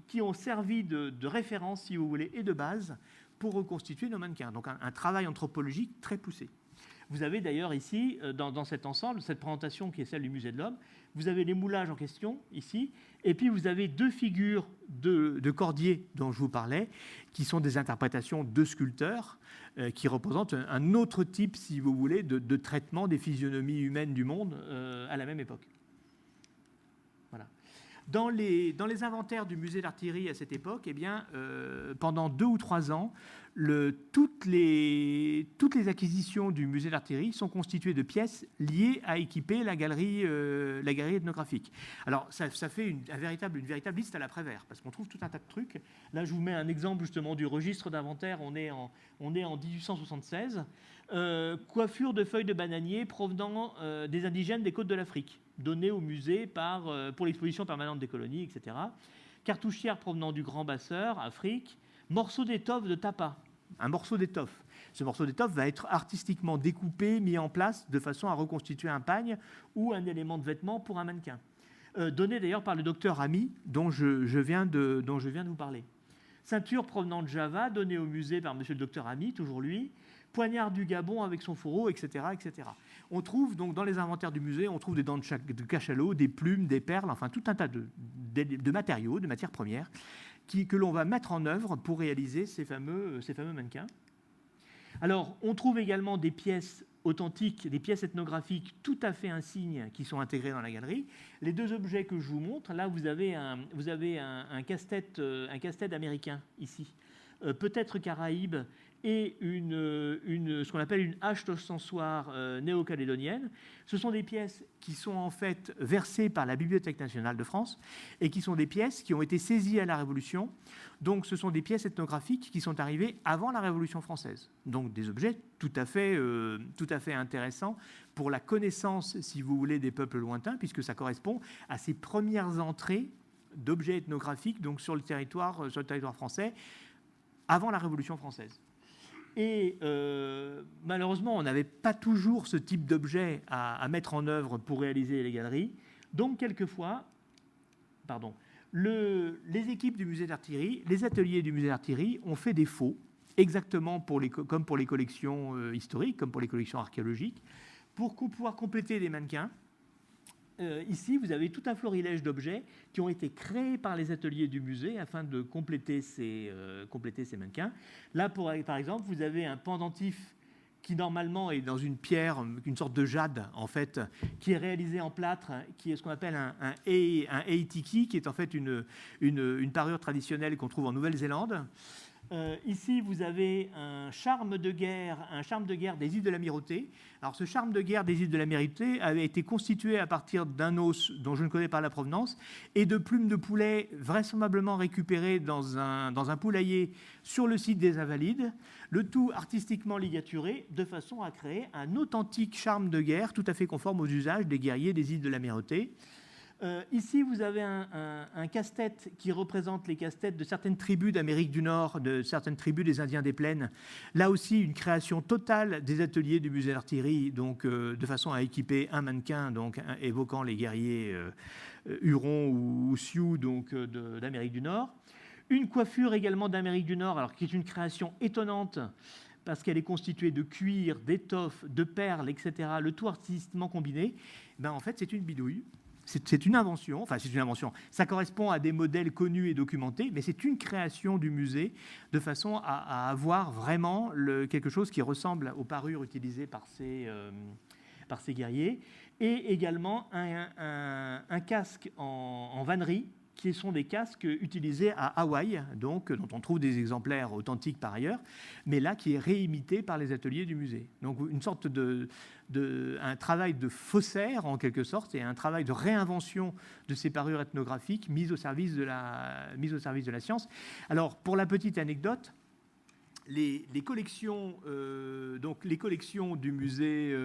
qui ont servi de référence, si vous voulez, et de base pour reconstituer nos mannequins. Donc un travail anthropologique très poussé. Vous avez d'ailleurs ici, dans cet ensemble, cette présentation qui est celle du Musée de l'Homme, vous avez les moulages en question, ici, et puis vous avez 2 figures de Cordier dont je vous parlais, qui sont des interprétations de sculpteurs, qui représentent un autre type, si vous voulez, de traitement des physionomies humaines du monde à la même époque. Voilà. Dans les inventaires du musée d'artillerie à cette époque, eh bien, pendant 2 ou 3 ans, toutes les acquisitions du musée d'artillerie sont constituées de pièces liées à équiper la galerie ethnographique. Alors, ça fait une véritable liste à l'après-vert, parce qu'on trouve tout un tas de trucs. Là, je vous mets un exemple justement du registre d'inventaire. On est en 1876. Coiffure de feuilles de bananier provenant des indigènes des côtes de l'Afrique, donnée au musée pour l'exposition permanente des colonies, etc. Cartouchière provenant du Grand Basseur, Afrique. Morceau d'étoffe de tapa, un morceau d'étoffe. Ce morceau d'étoffe va être artistiquement découpé, mis en place de façon à reconstituer un pagne ou un élément de vêtement pour un mannequin. Donné d'ailleurs par le docteur Ami, dont je viens de vous parler. Ceinture provenant de Java, donnée au musée par monsieur le docteur Ami, toujours lui. Poignard du Gabon avec son fourreau, etc., etc. On trouve donc dans les inventaires du musée, on trouve des dents de cachalot, des plumes, des perles, enfin tout un tas de matériaux, de matières premières, que l'on va mettre en œuvre pour réaliser ces fameux mannequins. Alors, on trouve également des pièces authentiques, des pièces ethnographiques tout à fait insignes qui sont intégrées dans la galerie. Les 2 objets que je vous montre, là, vous avez un casse-tête américain, ici, peut-être caraïbe, et ce qu'on appelle une hache d'ostensoir néo-calédonienne. Ce sont des pièces qui sont en fait versées par la Bibliothèque nationale de France et qui sont des pièces qui ont été saisies à la Révolution. Donc ce sont des pièces ethnographiques qui sont arrivées avant la Révolution française. Donc des objets tout à fait intéressants pour la connaissance, si vous voulez, des peuples lointains, puisque ça correspond à ces premières entrées d'objets ethnographiques donc sur le territoire français avant la Révolution française. Et malheureusement, on n'avait pas toujours ce type d'objet à mettre en œuvre pour réaliser les galeries. Donc, quelquefois, les équipes du musée d'artillerie, les ateliers du musée d'artillerie ont fait des faux, exactement comme pour les collections historiques, comme pour les collections archéologiques, pour pouvoir compléter des mannequins. Ici, vous avez tout un florilège d'objets qui ont été créés par les ateliers du musée afin de compléter ces mannequins. Là, par exemple, vous avez un pendentif qui normalement est dans une pierre, une sorte de jade en fait, qui est réalisé en plâtre, qui est ce qu'on appelle un eitiki, qui est en fait une parure traditionnelle qu'on trouve en Nouvelle-Zélande. Ici, vous avez un charme de guerre des îles de l'Amirauté. Alors, ce charme de guerre des îles de l'Amirauté avait été constitué à partir d'un os dont je ne connais pas la provenance et de plumes de poulet vraisemblablement récupérées dans un poulailler sur le site des Invalides, le tout artistiquement ligaturé de façon à créer un authentique charme de guerre tout à fait conforme aux usages des guerriers des îles de l'Amirauté. Ici, vous avez un casse-tête qui représente les casse-têtes de certaines tribus d'Amérique du Nord, de certaines tribus des Indiens des Plaines. Là aussi, une création totale des ateliers du musée d'artillerie, donc de façon à équiper un mannequin, donc évoquant les guerriers Hurons ou Sioux, donc d'Amérique du Nord. Une coiffure également d'Amérique du Nord, alors qui est une création étonnante, parce qu'elle est constituée de cuir, d'étoffe, de perles, etc., le tout artistiquement combiné. Ben, en fait, c'est une bidouille. C'est une invention, enfin c'est une invention, ça correspond à des modèles connus et documentés, mais c'est une création du musée de façon à avoir vraiment quelque chose qui ressemble aux parures utilisées par ces guerriers, et également un casque en vannerie, qui sont des casques utilisés à Hawaï, donc, dont on trouve des exemplaires authentiques par ailleurs, mais là qui est réimité par les ateliers du musée. Donc une sorte un travail de faussaire en quelque sorte, et un travail de réinvention de ces parures ethnographiques mises au service de la science. Alors pour la petite anecdote, les collections du musée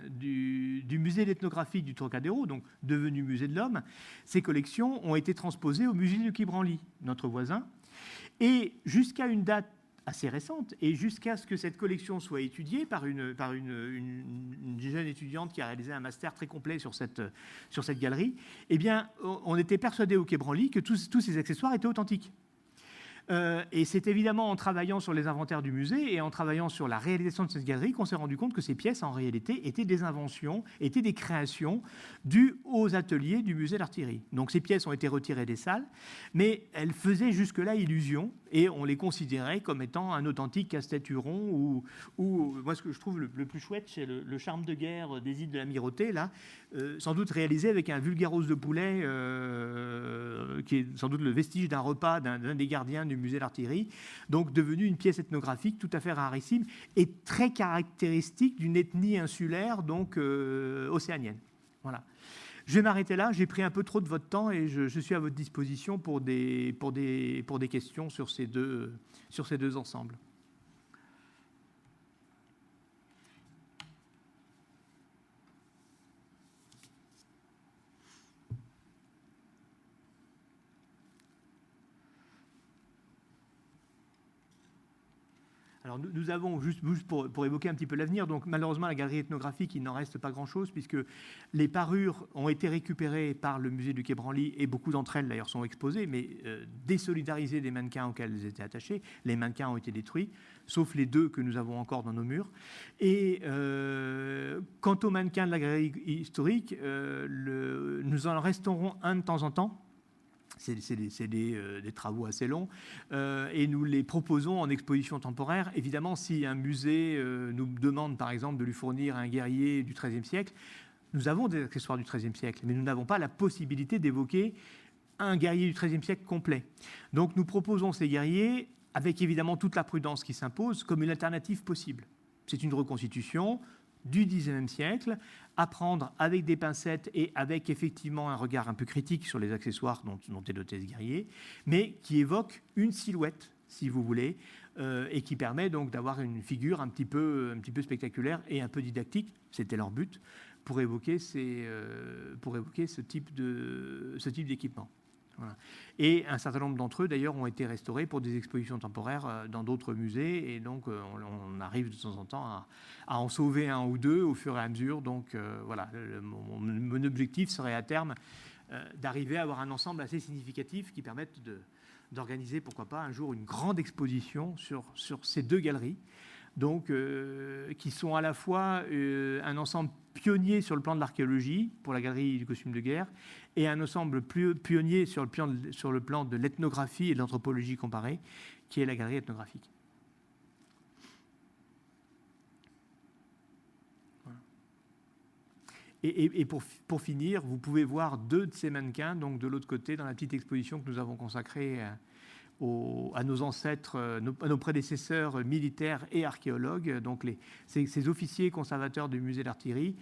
du musée d'ethnographique du Trocadéro, donc devenu musée de l'Homme, ces collections ont été transposées au musée du Quai Branly, notre voisin, et jusqu'à une date assez récente, et jusqu'à ce que cette collection soit étudiée par une jeune étudiante qui a réalisé un master très complet sur cette galerie, eh bien, on était persuadé au Quai Branly que tous ces accessoires étaient authentiques. Et c'est évidemment en travaillant sur les inventaires du musée et en travaillant sur la réalisation de cette galerie qu'on s'est rendu compte que ces pièces, en réalité, étaient des inventions, étaient des créations dues aux ateliers du musée d'artillerie. Donc ces pièces ont été retirées des salles, mais elles faisaient jusque-là illusion et on les considérait comme étant un authentique casse-tête huron ou moi, ce que je trouve le plus chouette, c'est le charme de guerre des îles de l'Amirauté, là, sans doute réalisé avec un vulgaros de poulet, qui est sans doute le vestige d'un repas d'un des gardiens du musée d'artillerie, donc devenu une pièce ethnographique tout à fait rarissime et très caractéristique d'une ethnie insulaire, donc océanienne. Voilà. Je vais m'arrêter là, j'ai pris un peu trop de votre temps et je suis à votre disposition pour des questions sur ces deux ensembles. Alors nous avons, juste pour évoquer un petit peu l'avenir, donc malheureusement la galerie ethnographique, il n'en reste pas grand-chose puisque les parures ont été récupérées par le musée du Quai Branly et beaucoup d'entre elles d'ailleurs sont exposées, mais désolidarisées des mannequins auxquels elles étaient attachées. Les mannequins ont été détruits, sauf les 2 que nous avons encore dans nos murs. Et quant aux mannequins de la galerie historique, nous en resterons un de temps en temps. C'est des travaux assez longs et nous les proposons en exposition temporaire. Évidemment, si un musée nous demande par exemple de lui fournir un guerrier du XIIIe siècle, nous avons des accessoires du XIIIe siècle, mais nous n'avons pas la possibilité d'évoquer un guerrier du XIIIe siècle complet. Donc nous proposons ces guerriers avec évidemment toute la prudence qui s'impose comme une alternative possible. C'est une reconstitution du XIXe siècle, à prendre avec des pincettes et avec effectivement un regard un peu critique sur les accessoires dont est doté ce guerrier, mais qui évoque une silhouette, si vous voulez, et qui permet donc d'avoir une figure un petit peu spectaculaire et un peu didactique, c'était leur but, pour évoquer ce type d'équipement. Voilà. Et un certain nombre d'entre eux, d'ailleurs, ont été restaurés pour des expositions temporaires dans d'autres musées. Et donc, on arrive de temps en temps à en sauver un ou deux au fur et à mesure. Donc, voilà, mon objectif serait à terme d'arriver à avoir un ensemble assez significatif qui permette d'organiser, pourquoi pas, un jour une grande exposition sur ces 2 galeries. Donc, qui sont à la fois un ensemble pionnier sur le plan de l'archéologie pour la galerie du costume de guerre et un ensemble plus pionnier sur le plan de l'ethnographie et de l'anthropologie comparée qui est la galerie ethnographique. Et pour finir, vous pouvez voir 2 de ces mannequins, donc de l'autre côté, dans la petite exposition que nous avons consacrée à nos ancêtres, à nos prédécesseurs militaires et archéologues, donc ces officiers conservateurs du musée d'artillerie,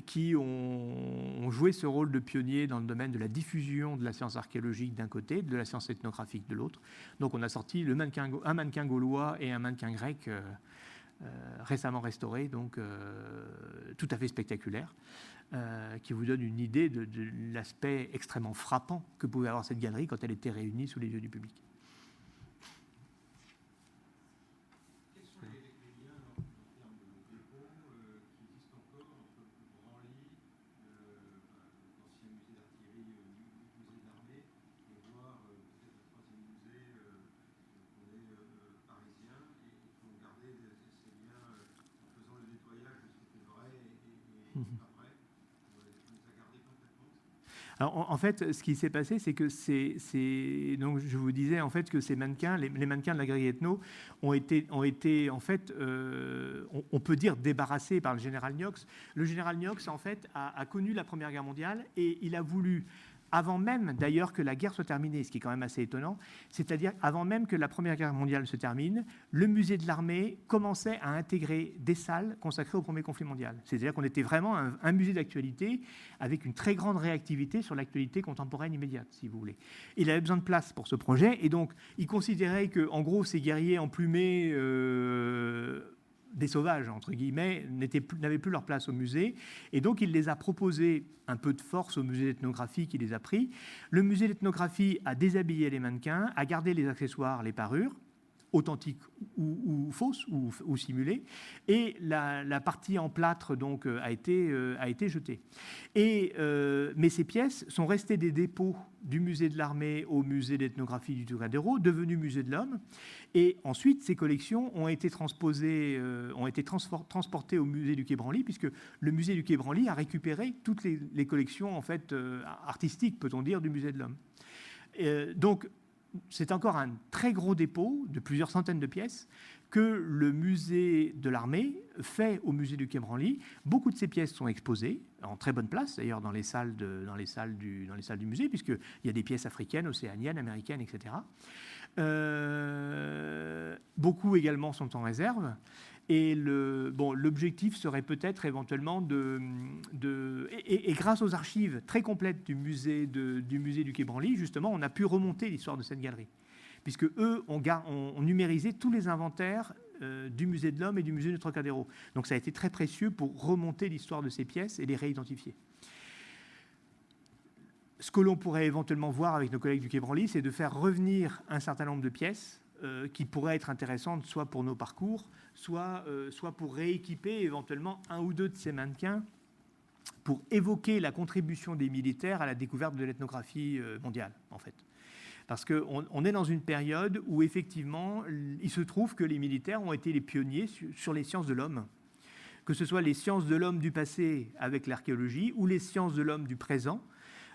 qui ont joué ce rôle de pionnier dans le domaine de la diffusion de la science archéologique d'un côté, de la science ethnographique de l'autre. Donc on a sorti un mannequin gaulois et un mannequin grec récemment restaurés, donc tout à fait spectaculaire, qui vous donne une idée de l'aspect extrêmement frappant que pouvait avoir cette galerie quand elle était réunie sous les yeux du public. Alors, en fait, ce qui s'est passé, c'est que donc je vous disais en fait que ces mannequins, les mannequins de la galerie ethno, ont été en fait, on peut dire débarrassés par le général Knox. Le général Knox, en fait, a connu la Première Guerre mondiale et il a voulu, avant même d'ailleurs que la guerre soit terminée, ce qui est quand même assez étonnant, c'est-à-dire avant même que la Première Guerre mondiale se termine, le musée de l'armée commençait à intégrer des salles consacrées au premier conflit mondial. C'est-à-dire qu'on était vraiment un musée d'actualité avec une très grande réactivité sur l'actualité contemporaine immédiate, si vous voulez. Il avait besoin de place pour ce projet et donc il considérait que, en gros, ces guerriers emplumés des sauvages, entre guillemets, n'avaient plus leur place au musée. Et donc, il les a proposés un peu de force au musée d'ethnographie qui les a pris. Le musée d'ethnographie a déshabillé les mannequins, a gardé les accessoires, les parures, authentiques ou fausses ou simulées, et la partie en plâtre donc a été jetée. Mais ces pièces sont restées des dépôts du musée de l'armée au musée d'ethnographie du Trocadéro, devenu musée de l'homme, et ensuite ces collections ont été transportées au musée du Quai Branly, puisque le musée du Quai Branly a récupéré toutes les collections en fait artistiques, peut-on dire, du musée de l'homme. Donc c'est encore un très gros dépôt de plusieurs centaines de pièces que le musée de l'armée fait au musée du Quai Branly. Beaucoup de ces pièces sont exposées, en très bonne place d'ailleurs dans les salles du musée, puisqu'il y a des pièces africaines, océaniennes, américaines, etc. Beaucoup également sont en réserve. Et l'objectif serait peut-être éventuellement et grâce aux archives très complètes du musée du Quai Branly, justement, on a pu remonter l'histoire de cette galerie, puisque eux ont numérisé tous les inventaires du musée de l'homme et du musée du Trocadéro. Donc ça a été très précieux pour remonter l'histoire de ces pièces et les réidentifier. Ce que l'on pourrait éventuellement voir avec nos collègues du Quai Branly, c'est de faire revenir un certain nombre de pièces qui pourraient être intéressantes soit pour nos parcours, soit pour rééquiper éventuellement un ou deux de ces mannequins pour évoquer la contribution des militaires à la découverte de l'ethnographie mondiale, en fait. Parce qu'on est dans une période où, effectivement, il se trouve que les militaires ont été les pionniers sur les sciences de l'homme, que ce soit les sciences de l'homme du passé avec l'archéologie ou les sciences de l'homme du présent,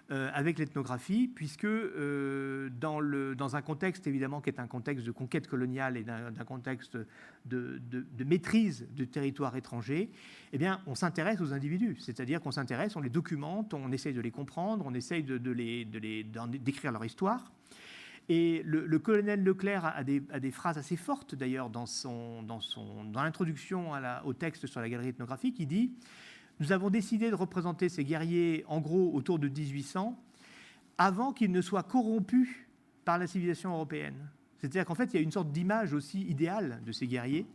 avec l'ethnographie, puisque dans un contexte évidemment qui est un contexte de conquête coloniale et d'un contexte de maîtrise du territoire étranger, eh bien, on s'intéresse aux individus, c'est-à-dire qu'on s'intéresse, on les documente, on essaye de les comprendre, on essaye d'écrire leur histoire. Et le colonel Leclerc a des phrases assez fortes d'ailleurs dans l'introduction au texte sur la galerie ethnographique. Il dit: nous avons décidé de représenter ces guerriers, en gros, autour de 1800, avant qu'ils ne soient corrompus par la civilisation européenne. C'est-à-dire qu'en fait, il y a une sorte d'image aussi idéale de ces guerriers.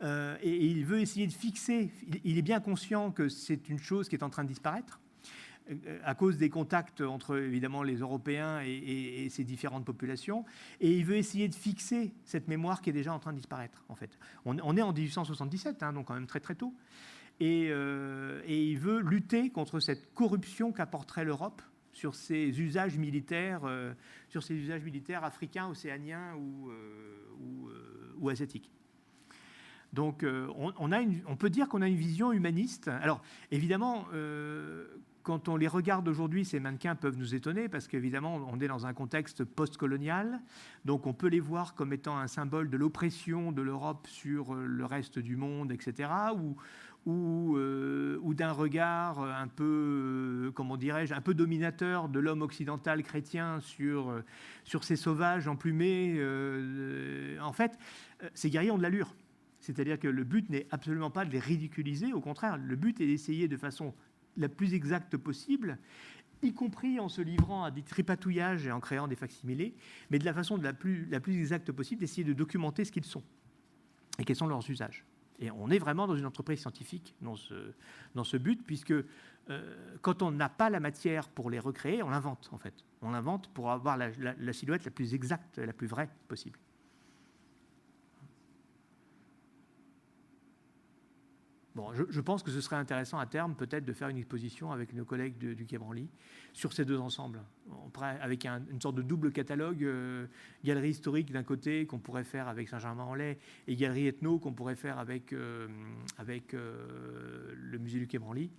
Et il veut essayer de fixer... Il est bien conscient que c'est une chose qui est en train de disparaître, à cause des contacts entre, évidemment, les Européens et ces différentes populations. Et il veut essayer de fixer cette mémoire qui est déjà en train de disparaître, en fait. On est en 1877, donc quand même très, très tôt. Et il veut lutter contre cette corruption qu'apporterait l'Europe sur ses usages militaires, africains, océaniens ou asiatiques. Donc, on peut dire qu'on a une vision humaniste. Alors, évidemment, quand on les regarde aujourd'hui, ces mannequins peuvent nous étonner parce qu'évidemment, on est dans un contexte post-colonial. Donc, on peut les voir comme étant un symbole de l'oppression de l'Europe sur le reste du monde, etc., où ou d'un regard un peu, comment dirais-je, un peu dominateur de l'homme occidental chrétien sur ces sauvages emplumés. En fait, ces guerriers ont de l'allure. C'est-à-dire que le but n'est absolument pas de les ridiculiser, au contraire, le but est d'essayer de façon la plus exacte possible, y compris en se livrant à des tripatouillages et en créant des facsimilés, mais de la façon la plus exacte possible, d'essayer de documenter ce qu'ils sont et quels sont leurs usages. Et on est vraiment dans une entreprise scientifique dans ce but, puisque quand on n'a pas la matière pour les recréer, on l'invente en fait. On l'invente pour avoir la silhouette la plus exacte, la plus vraie possible. Bon, je pense que ce serait intéressant à terme peut-être de faire une exposition avec nos collègues du Quai Branly sur ces deux ensembles, avec une sorte de double catalogue, galerie historique d'un côté qu'on pourrait faire avec Saint-Germain-en-Laye et galerie ethno qu'on pourrait faire avec le musée du Quai Branly,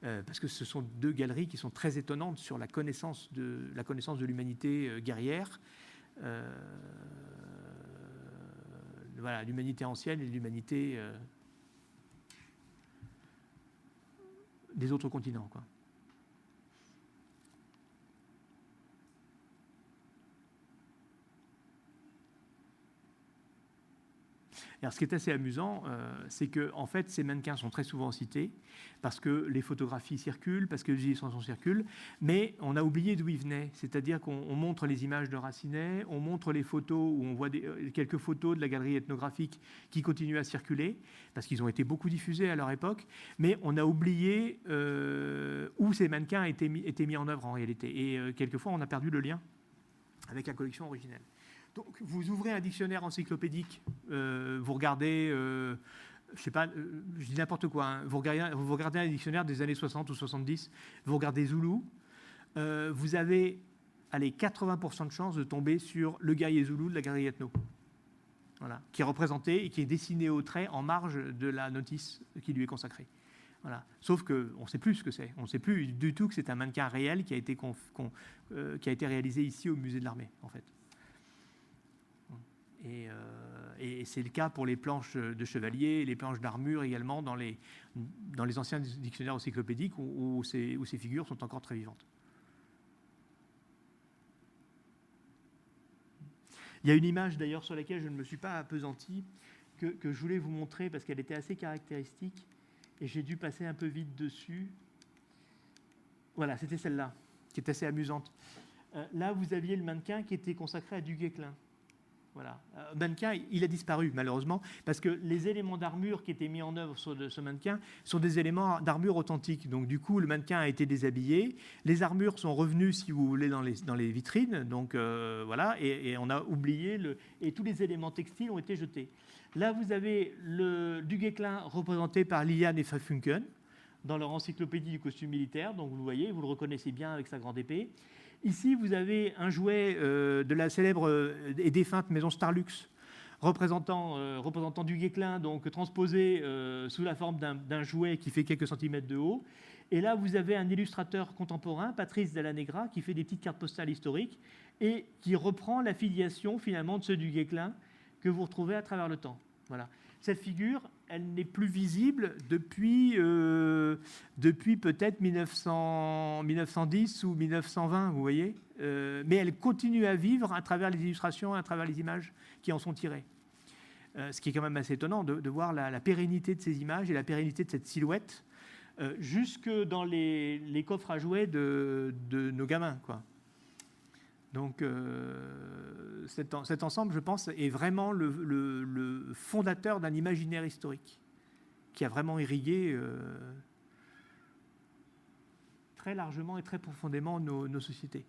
parce que ce sont deux galeries qui sont très étonnantes sur la connaissance de l'humanité guerrière, voilà, l'humanité ancienne et l'humanité des autres continents, quoi. Alors, ce qui est assez amusant, c'est que en fait, ces mannequins sont très souvent cités parce que les photographies circulent, parce que les illustrations circulent, mais on a oublié d'où ils venaient. C'est-à-dire qu'on montre les images de Racinet, on montre les photos où on voit quelques photos de la galerie ethnographique qui continuent à circuler parce qu'ils ont été beaucoup diffusés à leur époque, mais on a oublié où ces mannequins étaient mis en œuvre en réalité. Et quelquefois, on a perdu le lien avec la collection originelle. Donc, vous ouvrez un dictionnaire encyclopédique, vous regardez, je sais pas, je dis n'importe quoi, hein, vous regardez un dictionnaire des années 60 ou 70, vous regardez Zoulou, vous avez 80% de chances de tomber sur le guerrier Zoulou de la galerie ethno, voilà, qui est représenté et qui est dessiné au trait en marge de la notice qui lui est consacrée. Voilà. Sauf qu'on ne sait plus ce que c'est. On ne sait plus du tout que c'est un mannequin réel qui a été réalisé ici au musée de l'Armée, en fait. Et c'est le cas pour les planches de chevalier, les planches d'armure également dans les anciens dictionnaires encyclopédiques où ces figures sont encore très vivantes. Il y a une image d'ailleurs sur laquelle je ne me suis pas appesanti que je voulais vous montrer parce qu'elle était assez caractéristique et j'ai dû passer un peu vite dessus. Voilà, c'était celle-là, qui est assez amusante. Là, vous aviez le mannequin qui était consacré à Du Guesclin. Voilà. Mannequin, il a disparu malheureusement parce que les éléments d'armure qui étaient mis en œuvre sur ce mannequin sont des éléments d'armure authentiques. Donc du coup, le mannequin a été déshabillé, les armures sont revenues, si vous voulez, dans les vitrines. Donc voilà, et on a oublié et tous les éléments textiles ont été jetés. Là, vous avez Du Guesclin représenté par Liliane et Pfaffunken dans leur encyclopédie du costume militaire. Donc vous le voyez, vous le reconnaissez bien avec sa grande épée. Ici, vous avez un jouet de la célèbre et défunte maison Starlux, représentant Du Guesclin, donc transposé sous la forme d'un jouet qui fait quelques centimètres de haut. Et là, vous avez un illustrateur contemporain, Patrice Della Negra, qui fait des petites cartes postales historiques et qui reprend la filiation finalement de ceux Du Guesclin que vous retrouvez à travers le temps. Voilà. Cette figure, elle n'est plus visible depuis peut-être 1910 ou 1920, vous voyez, mais elle continue à vivre à travers les illustrations, à travers les images qui en sont tirées. Ce qui est quand même assez étonnant de voir la pérennité de ces images et la pérennité de cette silhouette jusque dans les coffres à jouets de nos gamins, quoi. Donc cet ensemble, je pense, est vraiment le fondateur d'un imaginaire historique qui a vraiment irrigué très largement et très profondément nos sociétés.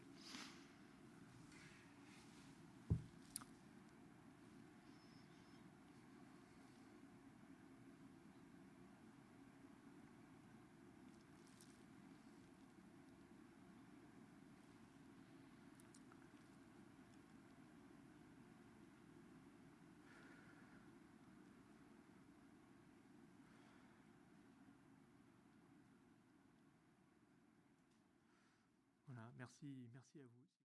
Voilà, merci à vous.